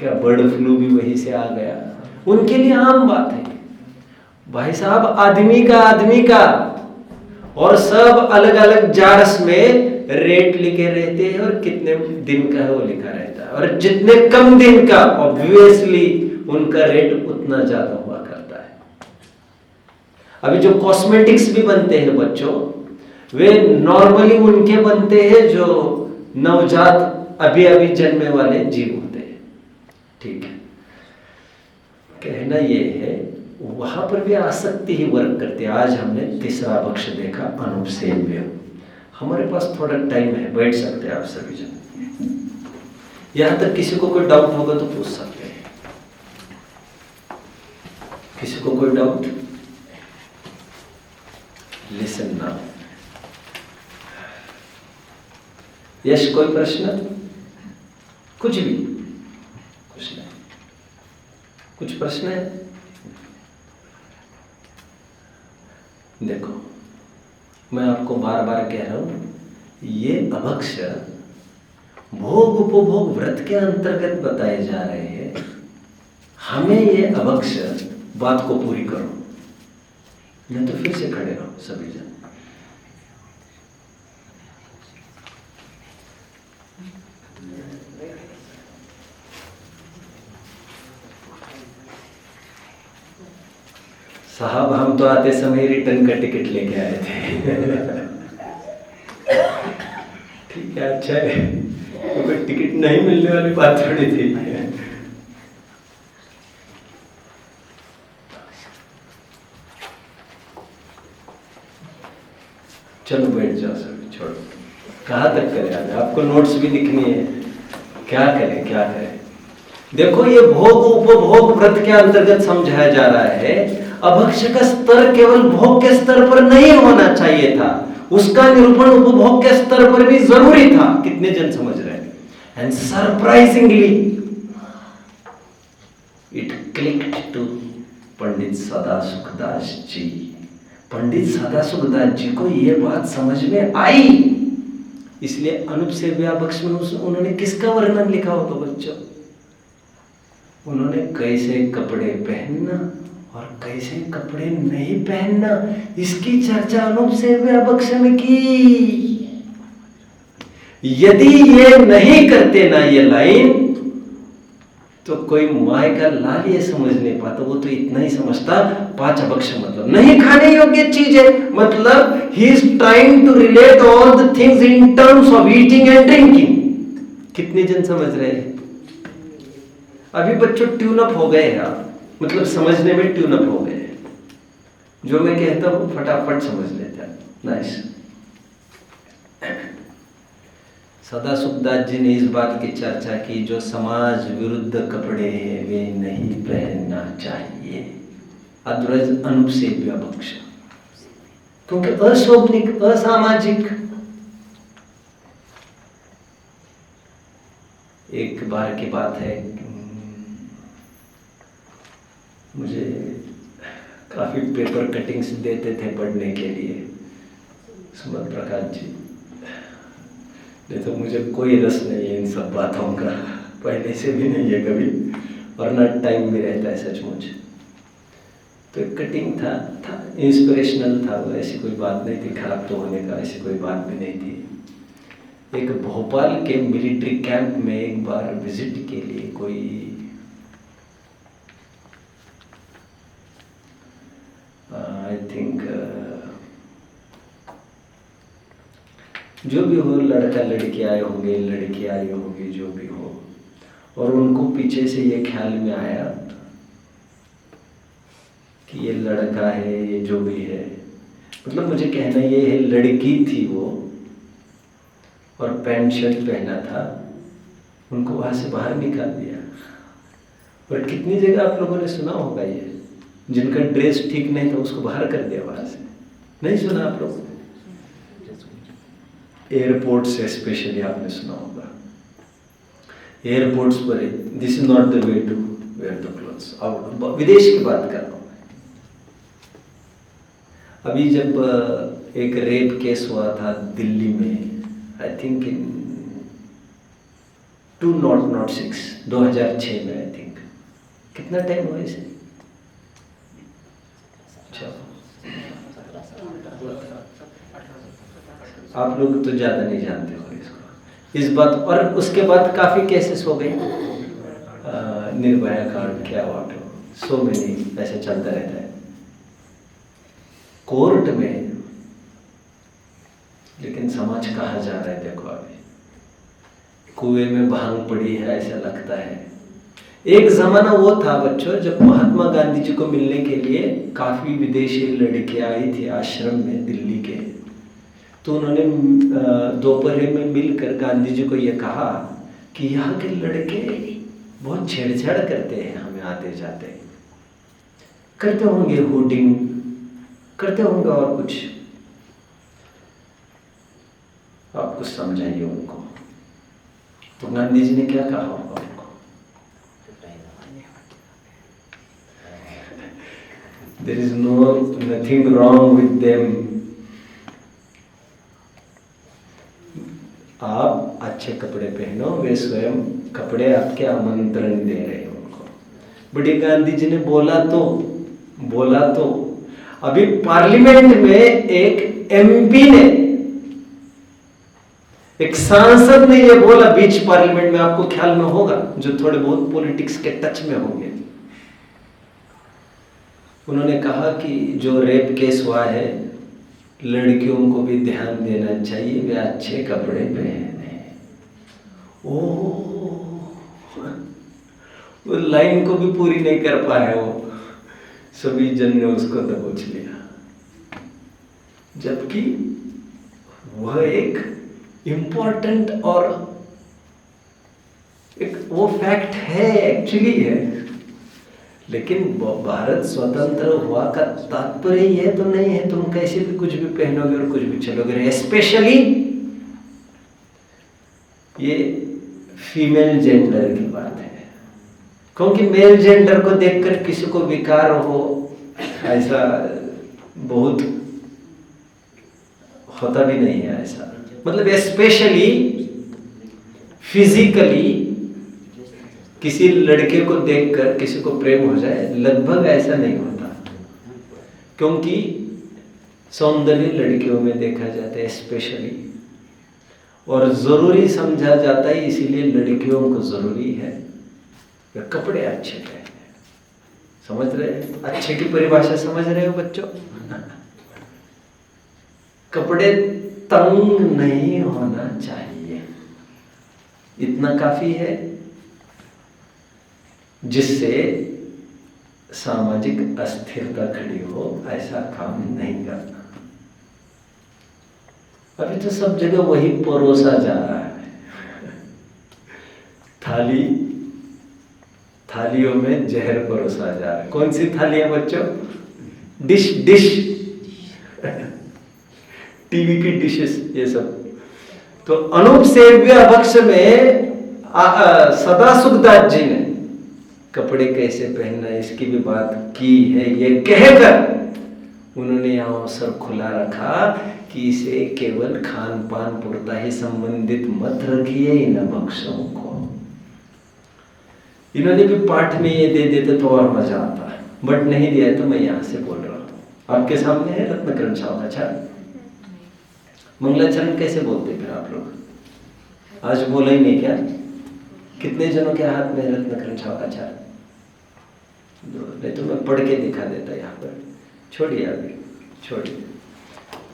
क्या बर्ड फ्लू भी वहीं से आ गया। उनके लिए आम बात है भाई साहब, आदमी का, और सब अलग अलग जार्स में रेट लिखे रहते हैं, और कितने दिन का है वो लिखा रहता है, और जितने कम दिन का ऑब्वियसली उनका रेट उतना ज्यादा हुआ करता है। अभी जो कॉस्मेटिक्स भी बनते हैं बच्चों, वे नॉर्मली उनके बनते हैं जो नवजात अभी जन्मे वाले जीव होते हैं। ठीक है, कहना ये है वहां पर भी आसक्ति ही वर्क करती है। आज हमने तीसरा पक्ष देखा, अनुपसेव्य। हमारे पास थोड़ा टाइम है, बैठ सकते हैं आप सभी जन। यहां तक किसी को कोई डाउट होगा तो पूछ सकते हैं। किसी को कोई डाउट? Listen now. यश, कोई प्रश्न? कुछ भी? कुछ नहीं? कुछ प्रश्न है? देखो मैं आपको बार बार कह रहा हूं, ये अभक्ष भोग उपभोग व्रत के अंतर्गत बताए जा रहे हैं। हमें ये अभक्ष बात को पूरी करो, नहीं तो फिर से खड़े रहो सभी जन। साहब हम तो आते समय रिटर्न का टिकट लेके आए थे। ठीक है, अच्छा है, तो कोई टिकट नहीं मिलने वाली बात थोड़ी थी। चलो बैठ जाओ सभी, छोड़ो, कहाँ तक करें आगे? आपको नोट्स भी लिखनी है, क्या करें? देखो ये भोग उपभोग व्रत के अंतर्गत समझाया जा रहा है। अभक्ष का स्तर केवल भोग के स्तर पर नहीं होना चाहिए था, उसका निरूपण उपभोग के स्तर पर भी जरूरी था। कितने जन समझ रहे हैं? And surprisingly it clicked to Pandit Sadasukhdas ji. Pandit Sadasukhdas ji को यह बात समझ में आई, इसलिए अनुपसेव्य अभक्ष में उन्होंने किसका वर्णन लिखा हो तो बच्चों? उन्होंने कैसे कपड़े पहनना और कैसे कपड़े नहीं पहनना, इसकी चर्चा अनुपसेव्य अभक्ष में की। यदि ये नहीं करते ना ये लाइन, तो कोई माय का लाल ये समझ नहीं पाता। वो तो इतना ही समझता 5 अभक्ष मतलब नहीं खाने योग्य चीज है, मतलब he is trying to relate all the things in terms of eating and drinking. कितने जन समझ रहे हैं? अभी बच्चों ट्यून अप हो गए हैं, मतलब समझने में ट्यून अप हो गए। जो मैं कहता हूं फटाफट समझ लेते हैं। नाइस। सदासुखदास जी ने इस बात की चर्चा की, जो समाज विरुद्ध कपड़े हैं वे नहीं पहनना चाहिए। अदरवाइज अनुपसेव्य अभक्ष, क्योंकि अशोभनिक, असामाजिक, एक बार की बात है, मुझे काफ़ी पेपर कटिंग्स देते थे पढ़ने के लिए सुमन प्रकाश जी। नहीं तो मुझे कोई रस नहीं है इन सब बातों का, पहले से भी नहीं है कभी, और ना टाइम भी रहता है सचमुच। तो एक कटिंग था इंस्पिरेशनल था वो, ऐसी कोई बात नहीं थी, खराब तो होने का ऐसी कोई बात भी नहीं थी। एक भोपाल के मिलिट्री कैंप में एक बार विजिट के लिए कोई आई थिंक जो भी हो, लड़का लड़की आए होंगे, लड़की आई होगी, जो भी हो, और उनको पीछे से ये ख्याल में आया कि ये लड़का है, ये जो भी है, मतलब मुझे कहना ये है लड़की थी वो, और पैंट शर्ट पहना था, उनको वहाँ से बाहर निकाल दिया। और कितनी जगह आप लोगों ने सुना होगा ये, जिनका ड्रेस ठीक नहीं था उसको बाहर कर दिया वहाँ से, नहीं सुना आप लोग? एयरपोर्ट से स्पेशली आपने सुना होगा, एयरपोर्ट्स पर this is not the way to wear the clothes. अब विदेश की बात कर रहा हूँ। अभी जब एक रेप केस हुआ था दिल्ली में, आई थिंक इन 2006 2006 में, आई थिंक, कितना टाइम हुआ इसे? आप लोग तो ज़्यादा नहीं जानते हो इसको, इस बात। और उसके बाद काफ़ी केसेस हो गए, निर्भया कांड, क्या हुआ, सो मेनी, ऐसे चलता रहता है कोर्ट में। लेकिन समाज कहाँ जा रहा है देखो, अभी कुएं में भांग पड़ी है ऐसा लगता है। एक जमाना वो था बच्चों जब महात्मा गांधी जी को मिलने के लिए काफ़ी विदेशी लड़कियां आई थी आश्रम में दिल्ली के, तो उन्होंने दोपहर में मिलकर गांधी जी को ये कहा कि यहाँ के लड़के बहुत छेड़छाड़ करते हैं, हमें आते जाते करते होंगे, हुडिंग करते होंगे और कुछ, आप कुछ समझाइए उनको। तो गांधी जी ने क्या कहा होगा उनको? There is nothing wrong with them. आप अच्छे कपड़े पहनो, वे स्वयं कपड़े आपके आमंत्रण दे रहे हैं उनको। बड़ी गांधी जी ने बोला तो अभी पार्लियामेंट में एक एमपी ने, एक सांसद ने ये बोला बीच पार्लियामेंट में, आपको ख्याल में होगा जो थोड़े बहुत पॉलिटिक्स के टच में होंगे। उन्होंने कहा कि जो रेप केस हुआ है लड़कियों को भी ध्यान देना चाहिए, वे अच्छे कपड़े पहने। वो लाइन को भी पूरी नहीं कर पाए वो, सभी जन ने उसको दबोच लिया, जबकि वह एक इम्पोर्टेंट और एक वो फैक्ट है, एक्चुअली है। लेकिन भारत स्वतंत्र हुआ का तात्पर्य यह तो नहीं है तुम कैसे भी कुछ भी पहनोगे और कुछ भी चलोगे। स्पेशली ये फीमेल जेंडर की बात है, क्योंकि मेल जेंडर को देखकर किसी को विकार हो ऐसा बहुत होता भी नहीं है ऐसा। मतलब स्पेशली फिजिकली किसी लड़के को देखकर किसी को प्रेम हो जाए, लगभग ऐसा नहीं होता, क्योंकि सौंदर्य लड़कियों में देखा जाता है स्पेशली, और जरूरी समझा जाता है, इसीलिए लड़कियों को जरूरी है कपड़े अच्छे पहने। समझ रहे हैं? अच्छे की परिभाषा समझ रहे हो बच्चों? कपड़े तंग नहीं होना चाहिए, इतना काफी है, जिससे सामाजिक अस्थिरता खड़ी हो, ऐसा काम नहीं करना। अभी तो सब जगह वही परोसा जा रहा है, थालियों में जहर परोसा जा रहा है। कौन सी थालियां बच्चों? डिश टीवी की डिशेस, ये सब। तो अनूप सेव्य भक्ष में सदा सुखदास जी ने कपड़े कैसे पहनना इसकी भी बात की है। ये कहकर उन्होंने यहाँ अवसर खुला रखा कि इसे केवल खान पान पुरता ही संबंधित मत रखिए इन बख्शों को। इन्होंने भी पाठ में ये दे देते तो और मजा आता है, बट नहीं दिया है तो मैं यहाँ से बोल रहा हूँ। आपके सामने है रत्नकरण शावकाचार्य। मंगलाचरण कैसे बोलते फिर आप लोग? आज बोला ही नहीं क्या? कितने जनों के हाथ में रत्नकरण शावकाचार्य? नहीं तो मैं पढ़ के दिखा देता यहाँ पर। छोड़िए अभी, छोड़िए।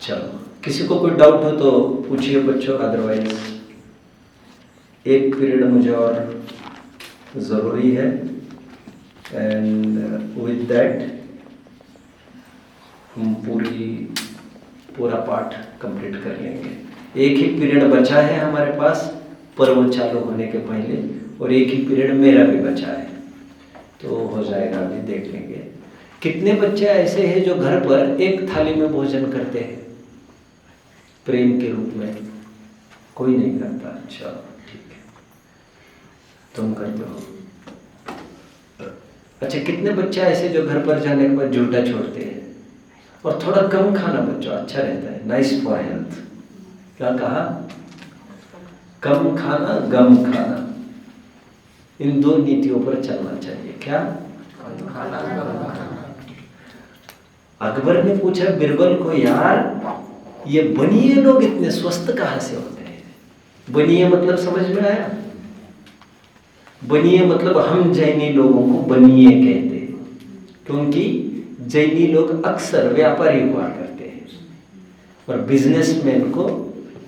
चलो, किसी को कोई डाउट हो तो पूछिए बच्चों, अदरवाइज एक पीरियड मुझे और ज़रूरी है एंड विद दैट हम पूरा पाठ कंप्लीट कर लेंगे। एक ही पीरियड बचा है हमारे पास पर्व चालू होने के पहले, और एक ही पीरियड मेरा भी बचा है, तो हो जाएगा, अभी देख लेंगे। कितने बच्चे ऐसे हैं जो घर पर एक थाली में भोजन करते हैं प्रेम के रूप में? कोई नहीं करता। अच्छा ठीक है, तुम करते हो। अच्छा, कितने बच्चे ऐसे जो घर पर जाने के बाद झूठा छोड़ते हैं? और थोड़ा कम खाना बच्चों, अच्छा रहता है, नाइस फॉर हेल्थ। क्या कहा? कम खाना, गम खाना, इन दो नीतियों पर चलना चाहिए। क्या? अकबर ने पूछा बिरबल को, यार ये बनिए लोग इतने स्वस्थ कहाँ से होते हैं? बनिए मतलब समझ में आया? बनिए मतलब हम जैनी लोगों को बनिए कहते हैं, क्योंकि जैनी लोग अक्सर व्यापारी हुआ करते हैं और बिजनेसमैन को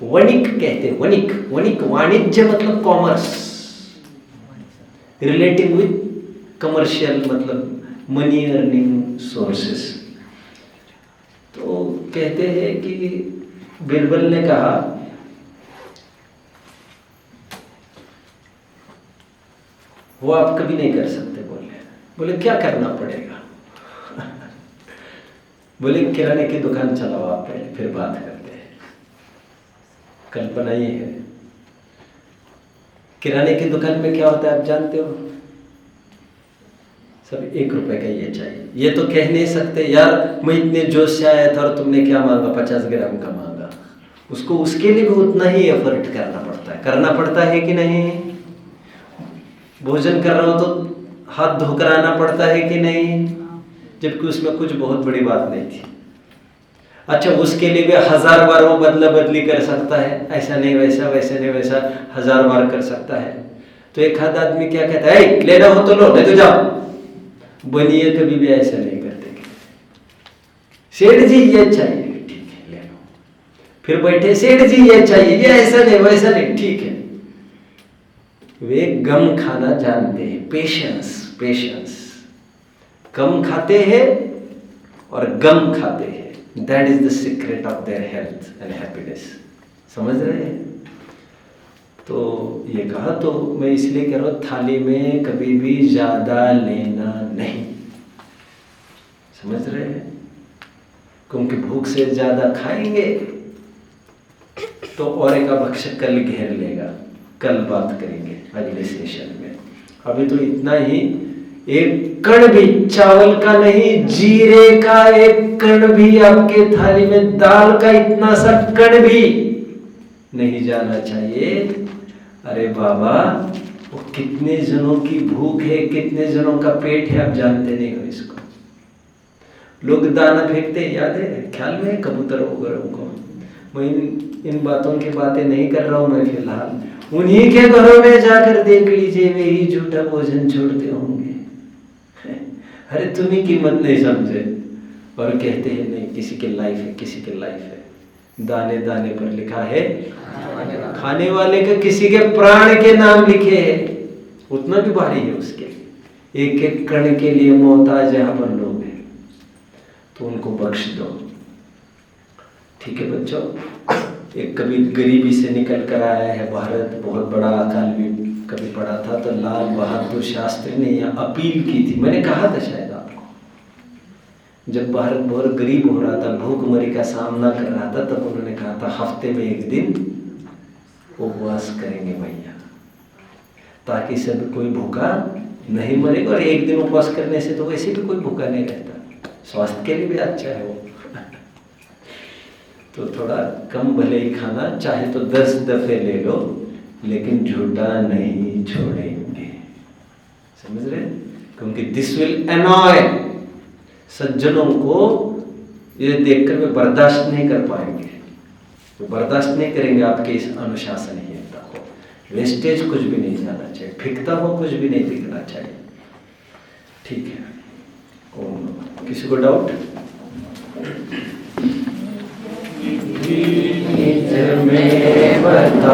वणिक कहते हैं। वणिक, वणिक वाणिज्य मतलब कॉमर्स, रिलेटिंग विद कमर्शियल मतलब मनी अर्निंग सोर्सेस। तो कहते हैं कि बिरबल ने कहा, वो आप कभी नहीं कर सकते। बोले क्या करना पड़ेगा? बोले किराने की दुकान चलाओ आप पहले, फिर बात करते हैं। कल्पना ये है, किराने की दुकान में क्या होता है आप जानते हो? सब 1 रुपए का ये चाहिए। ये तो कह नहीं सकते यार मैं इतने जोश से आया था और तुमने क्या मांगा, 50 ग्राम का मांगा। उसको उसके लिए भी उतना ही एफर्ट करना पड़ता है कि नहीं? भोजन कर रहा हो तो हाथ धोकर आना पड़ता है कि नहीं? जबकि उसमें कुछ बहुत बड़ी बात नहीं थी। अच्छा, उसके लिए भी 1000 बार वो बदला बदली कर सकता है, ऐसा नहीं वैसा, वैसा नहीं वैसा, 1000 बार कर सकता है। तो एक आध आदमी क्या कहता है, लेना हो तो लो, नहीं तो जाओ। बनिए कभी भी ऐसा नहीं करते। सेठ जी ये चाहिए, ठीक है ले लो। फिर बैठे, सेठ जी ये चाहिए, ये ऐसा नहीं वैसा नहीं, ठीक है। वे गम खाना जानते हैं, पेशेंस। कम खाते हैं और गम खाते हैं। That is the secret of their health and happiness. समझ रहे हैं? तो ये कहा, तो मैं इसलिए कह रहा हूँ थाली में कभी भी ज्यादा लेना नहीं। समझ रहे हैं? क्योंकि भूख से ज्यादा खाएंगे तो और एक भक्षक कल घेर लेगा। कल बात करेंगे अगले सेशन में। अभी तो इतना ही, एक कण भी चावल का नहीं, जीरे का एक कण भी आपके थाली में, दाल का इतना सा कण भी नहीं जाना चाहिए। अरे बाबा, वो कितने जनों की भूख है, कितने जनों का पेट है, आप जानते नहीं हो इसको। लोग दाना फेंकते, याद है? ख्याल में है कबूतर वगैरह को। मैं इन बातों की बातें नहीं कर रहा हूं मैं फिलहाल। उन्हीं के घरों में जाकर देख लीजिए, वे ही झूठा भोजन छोड़ते होंगे। अरे तुम्हें कीमत नहीं समझे और कहते हैं नहीं, किसी की लाइफ है, किसी की लाइफ है। दाने दाने पर लिखा है खाने वाले के, किसी के प्राण के नाम लिखे हैं, उतना भी भारी है उसके। एक एक कण के लिए मोहताज यहाँ पर लोग हैं, तो उनको बख्श दो। ठीक है बच्चों? एक कभी गरीबी से निकल कर आया है भारत, बहुत बड़ा अकाल भी कभी पड़ा था, तो लाल बहादुर शास्त्री ने यह अपील की थी। मैंने कहा था शायद आपको, जब भारत बहुत गरीब हो रहा था, भूखमरी का सामना कर रहा था, तब उन्होंने कहा था हफ्ते में 1 दिन उपवास करेंगे भैया। ताकि सब कोई भूखा नहीं मरेगा। और एक दिन उपवास करने से तो वैसे भी कोई भूखा नहीं रहता, स्वास्थ्य के लिए भी अच्छा है वो। तो थोड़ा कम भले ही खाना, चाहे तो 10 दफे ले लो, लेकिन झूठा नहीं छोड़ेंगे, समझ रहे? क्योंकि दिस विल एनॉय, सज्जनों को ये देखकर वे बर्दाश्त नहीं कर पाएंगे, वो बर्दाश्त नहीं करेंगे आपके इस अनुशासनहीनता को। वेस्टेज कुछ भी नहीं जाना चाहिए, फिकता हो कुछ भी नहीं दिखना चाहिए, ठीक है? किसी को डाउट? में बता